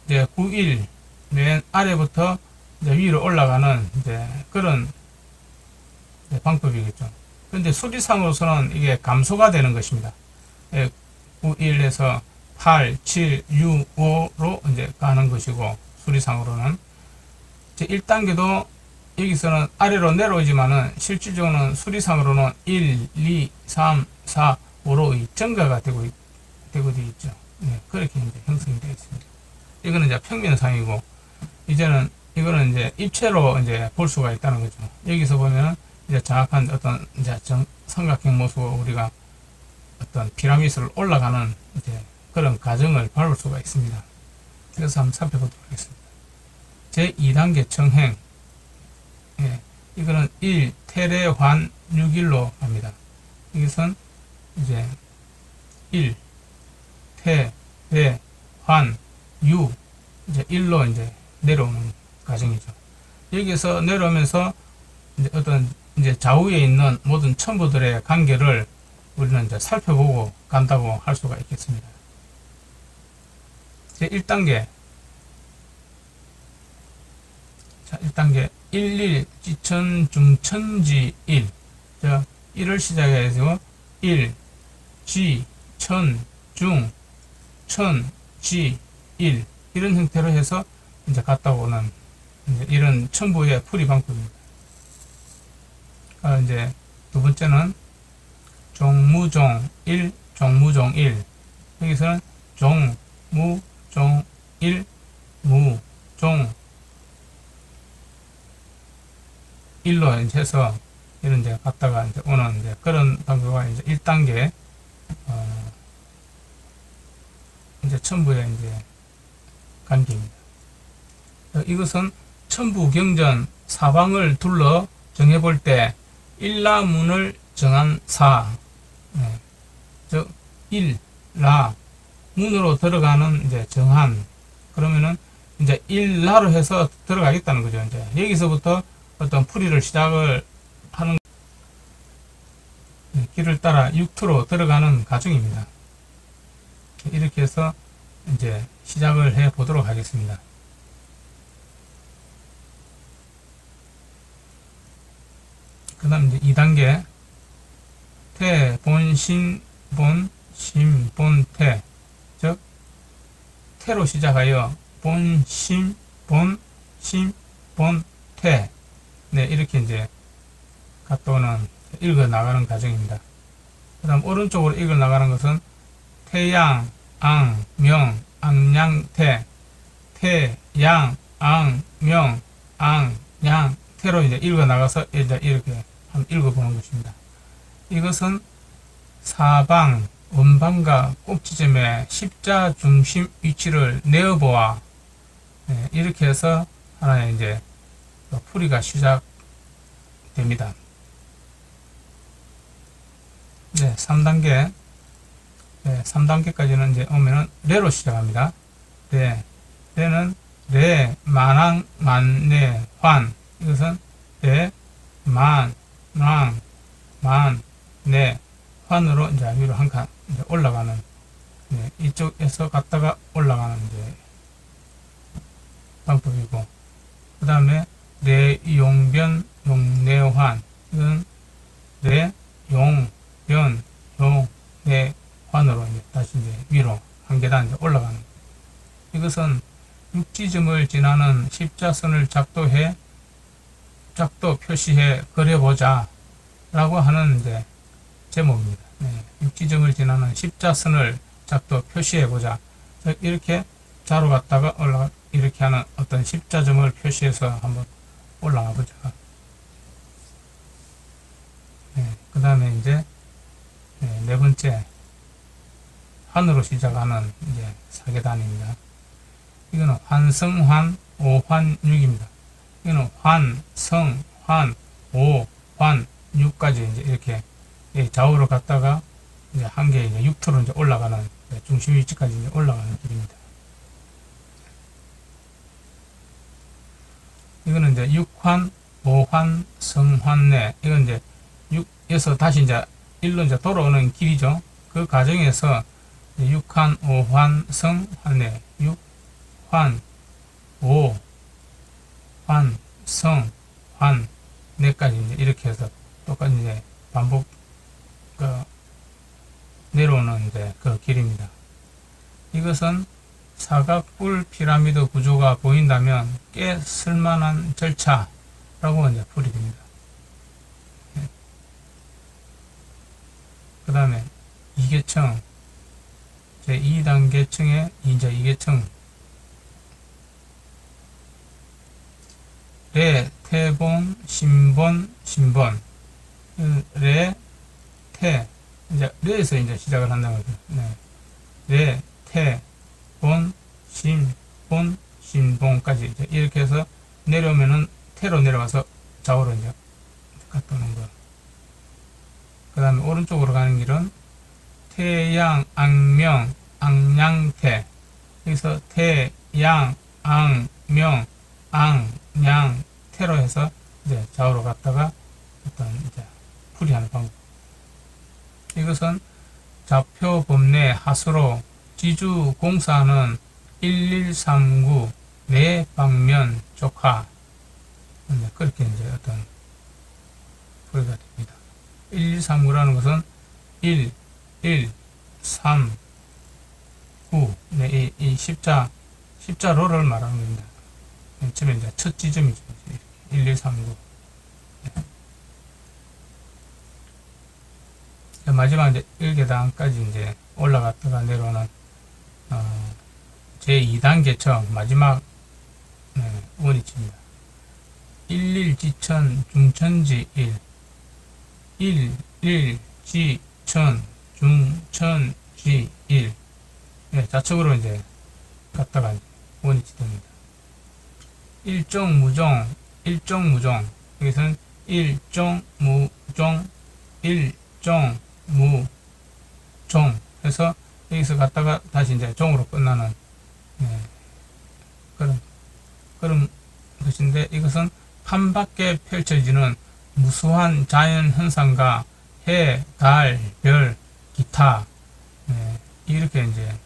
이제 91 맨 아래부터 이제 위로 올라가는 이제 그런 이제 방법이겠죠. 그런데 수리상으로서는 이게 감소가 되는 것입니다. 91에서 8, 7, 6, 5로 이제 가는 것이고, 수리상으로는 제 1단계도 여기서는 아래로 내려오지만은 실질적으로는 수리상으로는 1, 2, 3, 4, 5로 증가가 되고 있죠. 그렇게 이제 형성이 되어 있습니다. 이거는 이제 평면상이고, 이제는 이거는 이제 입체로 이제 볼 수가 있다는 거죠. 여기서 보면은 이제 정확한 어떤 이제 삼각형 모습으로 우리가 어떤 피라미드를 올라가는 이제 그런 과정을 밟을 수가 있습니다. 그래서 한번 살펴보도록 하겠습니다. 제 2단계 청행. 이거는 1, 테레, 환, 6일로 갑니다. 이것은 이제 1, 테, 레, 환, 6, 이제 1로 이제 내려오는 과정이죠. 여기서 내려오면서 이제 어떤 이제 좌우에 있는 모든 첨부들의 관계를 우리는 이제 살펴보고 간다고 할 수가 있겠습니다. 제 1단계. 자, 1단계 11 지천 중천지 1. 자, 1을 시작해서 1, 지, 천, 중, 천, 지, 1. 이런 형태로 해서 이제 갔다 오는 이제 이런 첨부의 풀이 방법입니다. 이제 두 번째는 종무종 1, 종무종 1. 여기서는 종, 무, 종 1, 무, 종 1로 이제 해서 이런 이제 갔다가 이제 오는 이제 그런 방법과 이제 1단계 이제 첨부의 이제 관계입니다. 이것은 첨부 경전 사방을 둘러 정해볼 때 일라문을 정한 사, 즉 1라 문으로 들어가는 이제 정한, 그러면은 이제 1라로 해서 들어가겠다는 거죠. 이제 여기서부터 어떤 풀이를 시작을 하는 길을 따라 6투로 들어가는 과정입니다. 이렇게 해서 이제 시작을 해 보도록 하겠습니다. 그 다음 이제 2단계 태, 본, 신, 본, 심, 본, 태. 즉 태로 시작하여 본, 심, 본, 심, 본, 태. 네, 이렇게 이제 갔다 오는 읽어 나가는 과정입니다. 그 다음 오른쪽으로 읽어 나가는 것은 태양, ang, 명, 앙양, 태. 태, 양, 앙, 명, 앙, 양, 태로 이제 읽어 나가서 이제 이렇게 한번 읽어보는 것입니다. 이것은 사방, 원방과 꼭지점의 십자 중심 위치를 내어보아. 네, 이렇게 해서 하나의 이제 풀이가 시작됩니다. 네, 3단계. 네, 3단계까지는 이제 오면은 레로 시작합니다. 네, 레는 레, 만왕, 만내, 환. 이것은 레, 만, 왕, 만, 내, 환으로 이제 위로 한 칸 올라가는, 이쪽에서 갔다가 올라가는 이제 방법이고, 그 다음에 내, 용변, 용내환. 이건 내, 용, 변, 용, 내, 환으로 이제 다시 이제 위로 한 계단 이제 올라가는. 이것은 육지점을 지나는 십자선을 작도 표시해 그려보자 라고 하는 이제 제목입니다. 육지점을 지나는 십자선을 작도 표시해 보자. 이렇게 자로 갔다가 이렇게 하는 어떤 십자점을 표시해서 한번 올라가 보자. 그 다음에 이제 네 번째 환으로 시작하는 이제 사계단입니다. 이거는 환성환, 오환육입니다. 이거는 환, 성, 환, 오, 환, 육까지 이제 이렇게 좌우로 갔다가 이제 한 개 이제 육토로 이제 올라가는 중심 위치까지 이제 올라가는 길입니다. 이거는 이제 육환, 오환, 성환내. 이건 이제 육에서 다시 이제 일로 이제 돌아오는 길이죠. 그 과정에서 육환, 오환, 성환내. 육, 환, 오, 환, 성, 환, 내까지 이제 이렇게 해서 똑같이 이제 반복 내려오는 이제 그 길입니다. 이것은 사각뿔 피라미드 구조가 보인다면 꽤 쓸만한 절차라고 이제 풀이됩니다. 그 다음에 2계층, 제2단계층의 이제 2계층 레, 태본, 신본, 신본. 레, 태. 이제, 레에서 이제 시작을 한다는 거죠. 레, 태, 본, 신, 본, 신본까지 이제 이렇게 해서 내려오면은 태로 내려와서 좌우로 이제 갔다 오는 거. 그 다음에 오른쪽으로 가는 길은 태양, 악명, 악량태. 여기서 태양, 악명, 양, 태로 해서 이제 좌우로 갔다가 어떤 이제 풀이하는 방법. 이것은 좌표 범내 하수로 지주 공사는 1139 네 방면 조카. 그렇게 이제 어떤 풀이가 됩니다. 1139라는 것은 1, 3, 9. 이 십자로를 말하는 겁니다. 처음에 이제 첫 지점이죠. 1139. 마지막 이제 1계단까지 이제 올라갔다가 내려오는, 제2단계처 마지막, 원위치입니다. 11지천 중천지 1. 11지천 중천지 1. 좌측으로 이제 갔다가 원위치 됩니다. 일종무종, 여기서는 일종무종, 해서 여기서 갔다가 다시 이제 종으로 끝나는 그런 것인데, 이것은 판밖에 펼쳐지는 무수한 자연 현상과 해, 달, 별, 기타, 이렇게 이제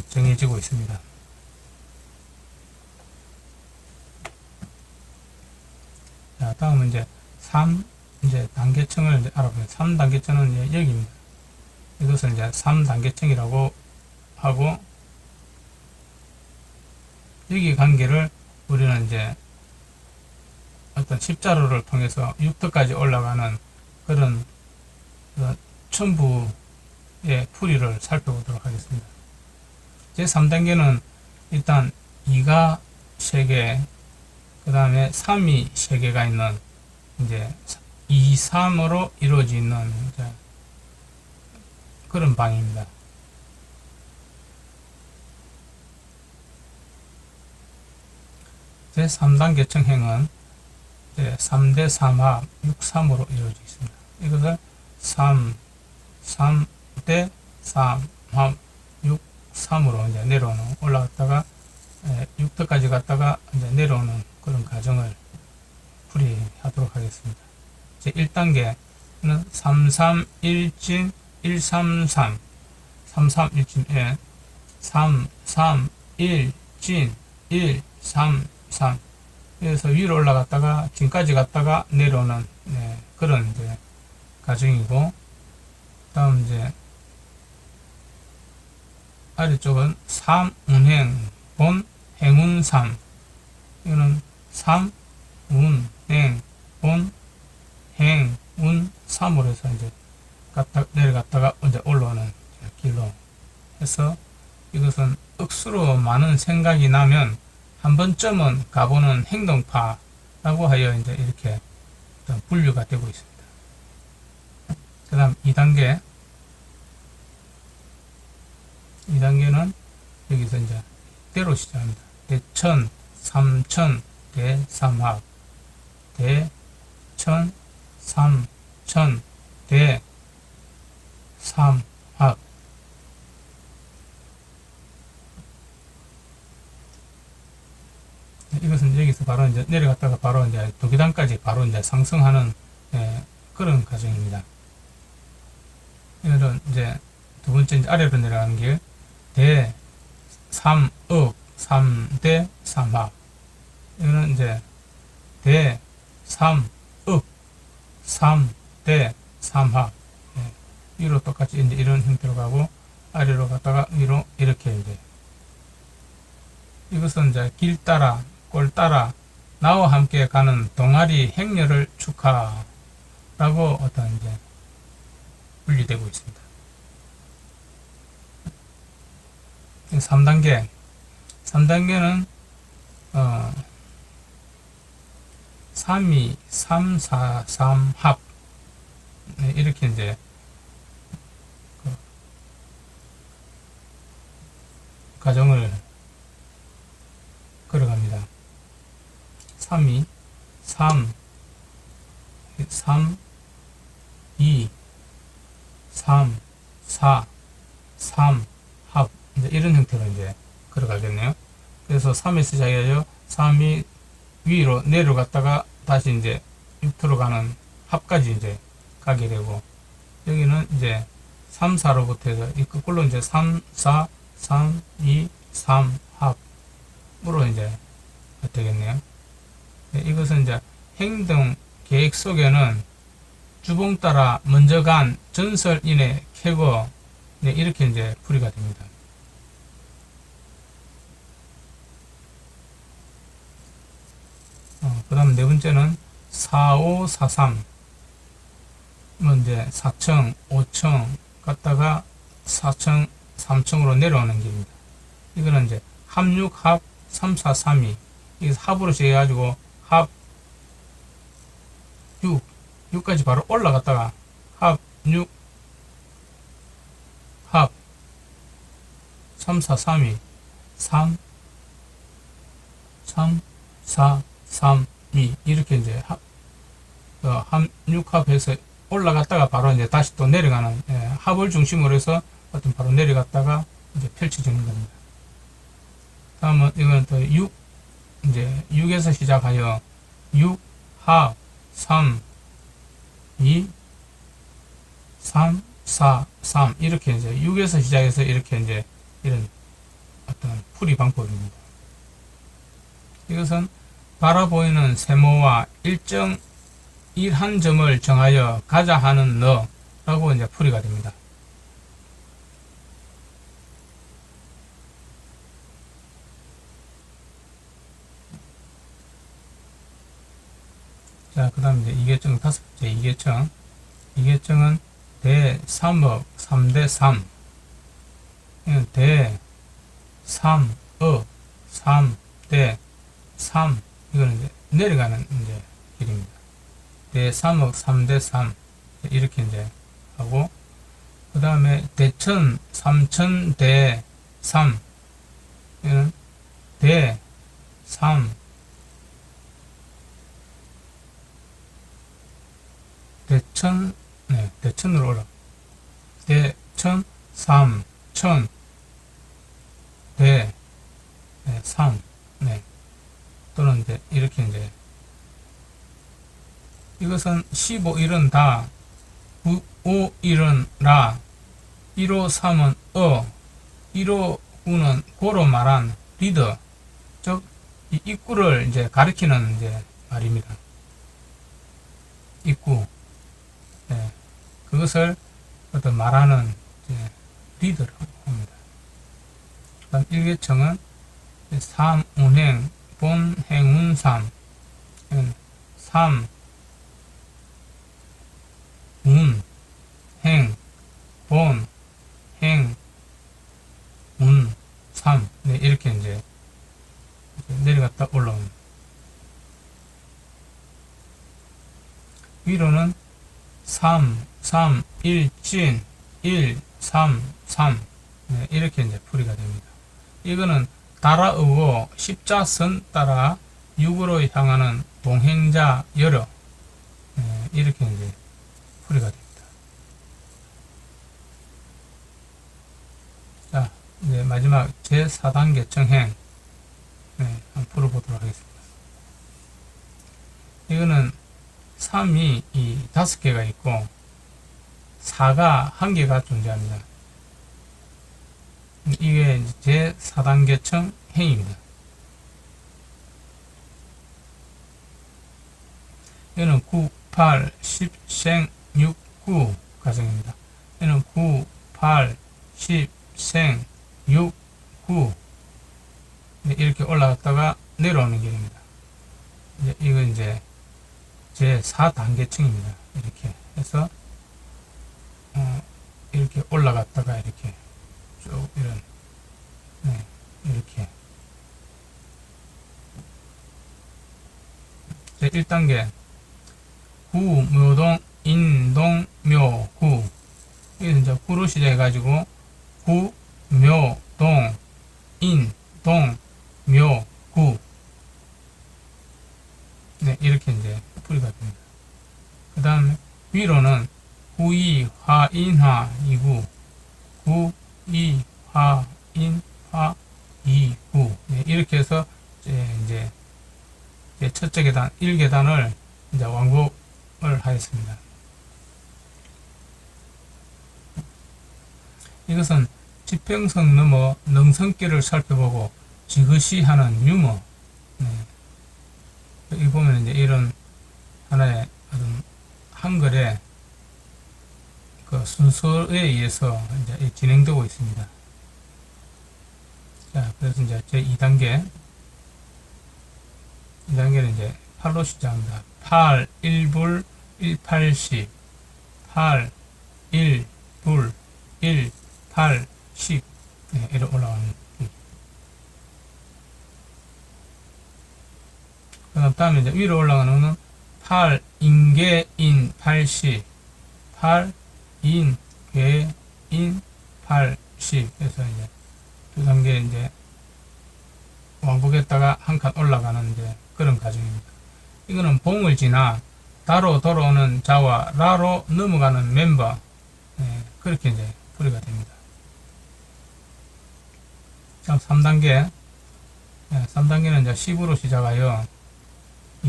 정해지고 있습니다. 자, 다음은 이제 3 단계층을 이제 알아보면, 3단계층은 이제 여기입니다. 이것을 이제 3단계층이라고 하고, 여기 관계를 우리는 이제 어떤 십자로를 통해서 6터까지 올라가는 그런 첨부의 풀이를 살펴보도록 하겠습니다. 제3단계는 일단 2가 3개, 그 다음에 3이 3개가 있는 이제 2, 3으로 이루어지는 이제 그런 방입니다. 제3단계 청행은 3대 3합 6, 3으로 이루어져 있습니다. 이것을 3대 3합 6, 3으로 이제 내려오는, 올라갔다가 6터까지 갔다가 이제 내려오는 그런 과정을 풀이하도록 하겠습니다. 제 1단계는 331진 133 331진 331진 133 그래서 위로 올라갔다가 진까지 갔다가 내려오는 그런 이제 과정이고, 다음 이제 아래쪽은 3운행 본 행운 3 이거는 3운행 본 행운 3으로 해서 이제 내려갔다가 이제 올라오는 길로 해서, 이것은 억수로 많은 생각이 나면 한 번쯤은 가보는 행동파라고 하여 이제 이렇게 분류가 되고 있습니다. 그 다음 2단계. 2단계는 여기서 이제 대로 시작합니다. 대천, 삼천, 대삼합, 대천, 삼천, 대삼합. 이것은 여기서 바로 이제 내려갔다가 바로 이제 도계단까지 바로 이제 상승하는 그런 과정입니다. 이거는 이제 두 번째 이제 아래로 내려가는 길, 대, 삼읍, 삼대, 삼합. 이거는 이제 대, 삼읍, 삼대, 삼합. 위로 똑같이 이제 이런 형태로 가고, 아래로 갔다가 위로 이렇게 이제. 이것은 이제 길 따라, 꼴 따라 나와 함께 가는 동아리 행렬을 축하라고 어떤 이제 분리되고 있습니다. 3단계. 3단계는 3, 2, 3, 4, 3 합. 이렇게 이제 과정을 걸어갑니다. 3, 2, 3, 3, 2, 3, 4, 3, 합. 이제 이런 형태로 이제 걸어가겠네요. 그래서 3에서 시작해서 3이 위로 내려갔다가 다시 이제 6터로 가는 합까지 이제 가게 되고, 여기는 이제 3, 4로부터 해서 이 거꾸로 이제 3, 4, 3, 2, 3, 합으로 이제 되겠네요. 이것은 이제 행동 계획 속에는 주봉 따라 먼저 간 전설인의 쾌거, 이렇게 이제 풀이가 됩니다. 그 다음 네 번째는 4543. 이제 4층, 5층 갔다가 4층, 3층으로 내려오는 길입니다. 이거는 이제 합6, 합 3, 4, 3, 2. 이게 합으로 시작해가지고 합 6, 6까지 바로 올라갔다가 합 6, 합 3, 4, 3, 2, 3, 3, 4, 3, 2. 이렇게 이제 합 6합에서 올라갔다가 바로 이제 다시 또 내려가는, 합을 중심으로 해서 어떤 바로 내려갔다가 이제 펼쳐지는 겁니다. 다음은 이건 또 6, 이제 6에서 시작하여 6, 합 3, 2, 3, 4, 3 이렇게 이제 6에서 시작해서 이렇게 이제 이런 어떤 풀이 방법입니다. 이것은 바라보이는 세모와 일정 한 점을 정하여 가자 하는 너라고 이제 풀이가 됩니다. 자, 그 다음 이제 이계청 다섯 번째 이계청. 이계청은 대, 3업, 3대 3. 대, 3, 업, 3대 3. 이거는 이제 내려가는 이제 길입니다. 대, 3업, 3대 3. 이렇게 이제 하고, 그 다음에 대천, 3천, 대 3. 이거는 대, 3, 대천, 대천으로 올라. 대천, 3, 천, 대, 3, 네. 또는 이제 이렇게 이제 이것은 15일은 다, 5일은 라, 1호 3은 1호 9는 고로 말한 리더, 즉 이 입구를 이제 가리키는 이제 말입니다. 입구, 네. 그것을 어떤 말하는 이제 리더라고 합니다. 그다음 일계청은 3, 운행, 본, 행운, 3, 3, 운, 행, 본, 행, 운, 3. 네, 이렇게 이제 내려갔다 올라옵니다. 위로는 3, 3, 1, 진, 1, 3, 3. 네, 이렇게 이제 풀이가 됩니다. 이거는 달아오고 십자선 따라 육으로 향하는 동행자 여러. 네, 이렇게 이제 풀이가 됩니다. 자, 이제 마지막 제4단계 청행. 네, 한번 풀어보도록 하겠습니다. 이거는 3이 이 5개가 있고 4가 1개가 존재합니다. 이게 제4단계 청행입니다. 이거는 9, 8, 10, 생, 6, 9 가정입니다. 이거는 9, 8, 10, 생, 6, 9 이렇게 올라갔다가 내려오는 길입니다. 이건 이제 제4단계층입니다. 이렇게 해서 이렇게 올라갔다가 이렇게 쭉 이런 이렇게 제1단계 구, 묘동, 인동, 묘, 구. 이게 이제 구로 시작해가지고 구, 묘, 동, 인, 동, 묘, 구. 네, 이렇게 이제 풀이가 됩니다. 그 다음에 위로는 구, 이, 화, 인, 화, 이구. 구, 이, 화, 인, 화, 이, 구. 네, 이렇게 해서 이제 첫째 계단, 1계단을 이제 왕복을 하였습니다. 이것은 지평선 넘어 능선길을 살펴보고 지그시 하는 유머. 네. 여기 보면 이제 이런 하나의 어떤 한글의 그 순서에 의해서 이제 진행되고 있습니다. 자, 그래서 이제 제 2단계는 이제 8로 시작합니다. 8, 1불, 1, 8, 10, 8, 1, 불, 1, 8, 10. 네, 이렇게 올라가는. 그 다음에 이제 위로 올라가는 거는 8, 인계, 인, 80, 8, 인, 계, 인, 80. 그래서 이제 두 단계 이제 왕복했다가 한 칸 올라가는 이제 그런 과정입니다. 이거는 봉을 지나 다로 돌아오는 자와 라로 넘어가는 멤버. 네, 그렇게 이제 풀이가 됩니다. 다음 3단계. 네, 3단계는 이제 10으로 시작하여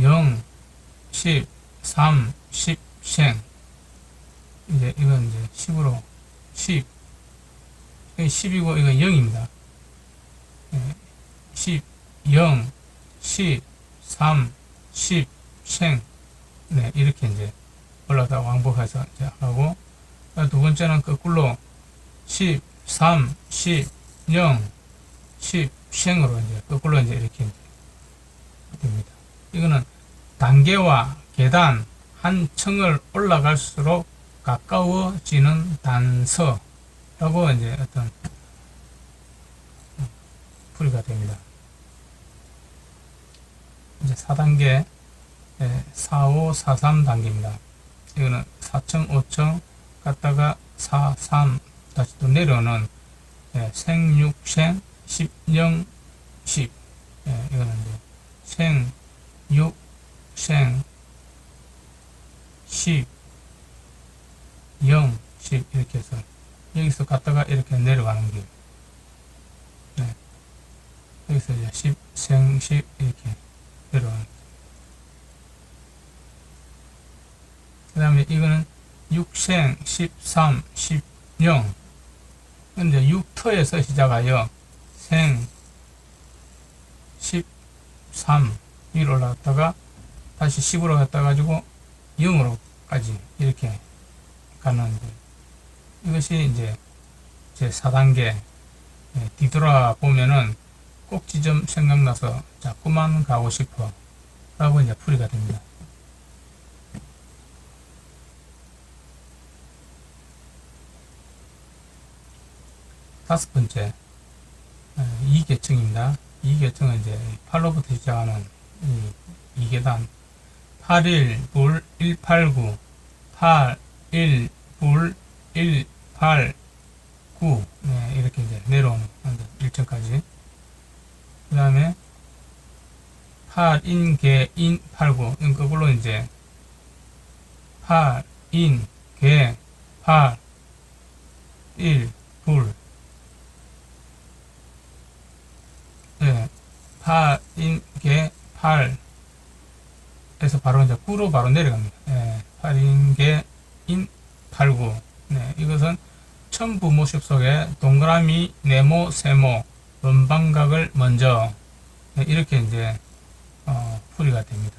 0, 10, 3, 10, 생. 이제 이건 이제 10으로 10. 이게 10이고 이건 0입니다. 10, 0, 10, 3, 10, 생. 네, 이렇게 이제 올라가다 왕복해서 이제 하고, 두 번째는 거꾸로 10, 3, 10, 0, 10, 생으로 이제 거꾸로 이제 이렇게 됩니다. 이거는 단계와 계단 한 층을 올라갈수록 가까워지는 단서라고 이제 어떤 풀이가 됩니다. 이제 4단계 4, 5, 4, 3 단계입니다. 이거는 4층, 5층 갔다가 4, 3 다시 또 내려오는 생, 6, 생, 10, 0, 10. 이거는 이제 생, 6, 생, 10, 0, 10 이렇게 해서 여기서 갔다가 이렇게 내려가는 길. 네. 여기서 이제 10, 생, 10 이렇게 내려오는. 그 다음에 이거는 6생, 13, 10, 0. 근데 6터에서 시작하여 생, 13 위로 올라갔다가 다시 10으로 갔다 가지고 0으로까지 이렇게 가는, 이것이 이제 제 4단계. 뒤돌아 보면은 꼭지점 생각나서 자꾸만 가고 싶어 라고 이제 풀이가 됩니다. 다섯 번째, 2계층입니다. 2계층은 이제 8로부터 시작하는 이 2계단. 81, 불, 189, 8, 1, 불, 1, 8, 9. 네, 이렇게 이제 내려오는 1층까지. 그 다음에 8, 인, 개, 인, 8, 9. 그걸로 이제 8, 인, 개, 8, 1, 불. 네, 8, 인, 개, 8 에서 바로 이제 9로 바로 내려갑니다. 네, 8인, 개, 인, 8, 9. 네, 이것은 첨부 모습 속에 동그라미, 네모, 세모, 원방각을 먼저, 네, 이렇게 이제 풀이가 됩니다.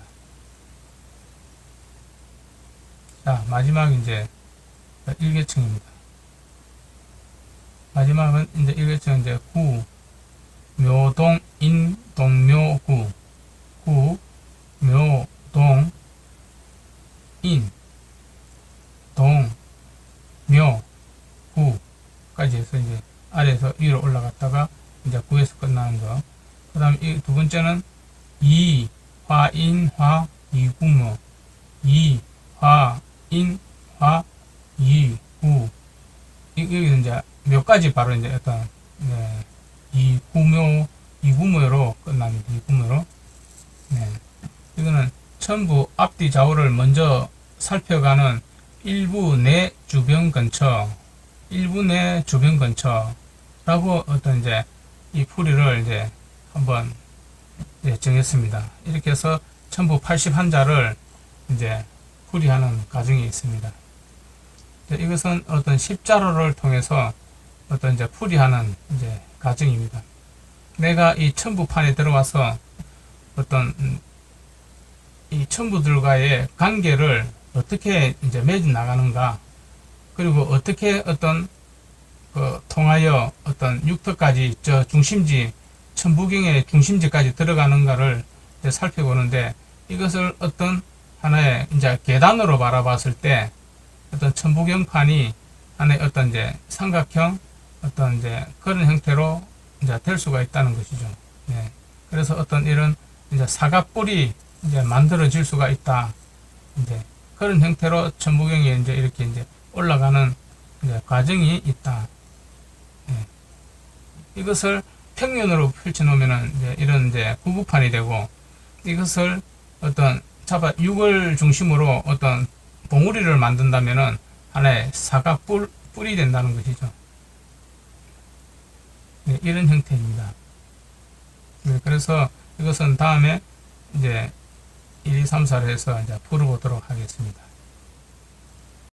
자, 마지막 이제 1계층입니다. 마지막은 이제 1계층은 이제 구, 묘동, 인, 동묘구. 구, 묘, 동, 인, 동, 묘, 구까지 해서 이제 아래에서 위로 올라갔다가 이제 9에서 끝나는 거. 그 다음에 이 두 번째는 이, 화, 인, 화, 이구묘. 이, 화, 인, 화, 이, 구. 여기는 이제 몇 가지 바로 이제 어떤, 네, 이구묘, 이구묘로 끝납니다. 이구묘로. 네. 이거는 전부 앞뒤 좌우를 먼저 살펴가는 일부 내 주변 근처, 일부 내 주변 근처라고 어떤 이제 이 풀이를 이제 한번 이제 정했습니다. 이렇게 해서 전부 81자를 이제 풀이하는 과정이 있습니다. 이것은 어떤 십자로를 통해서 어떤 이제 풀이하는 이제 과정입니다. 내가 이 첨부판에 들어와서 어떤 이 첨부들과의 관계를 어떻게 이제 맺어 나가는가, 그리고 어떻게 어떤 통하여 어떤 육터까지 저 중심지, 첨부경의 중심지까지 들어가는가를 이제 살펴보는데, 이것을 어떤 하나의 이제 계단으로 바라봤을 때 어떤 첨부경판이 하나의 어떤 이제 삼각형 어떤 이제 그런 형태로 이제 될 수가 있다는 것이죠. 네. 그래서 어떤 이런 이제 사각뿔이 이제 만들어질 수가 있다. 이제 그런 형태로 첨부경에 이제 이렇게 이제 올라가는 이제 과정이 있다. 네. 이것을 평면으로 펼쳐놓으면은 이제 이런 이제 구구판이 되고, 이것을 어떤 육을 중심으로 어떤 봉우리를 만든다면은 하나의 사각뿔이 된다는 것이죠. 네, 이런 형태입니다. 네, 그래서 이것은 다음에 이제 1, 2, 3, 4를 해서 이제 풀어보도록 하겠습니다.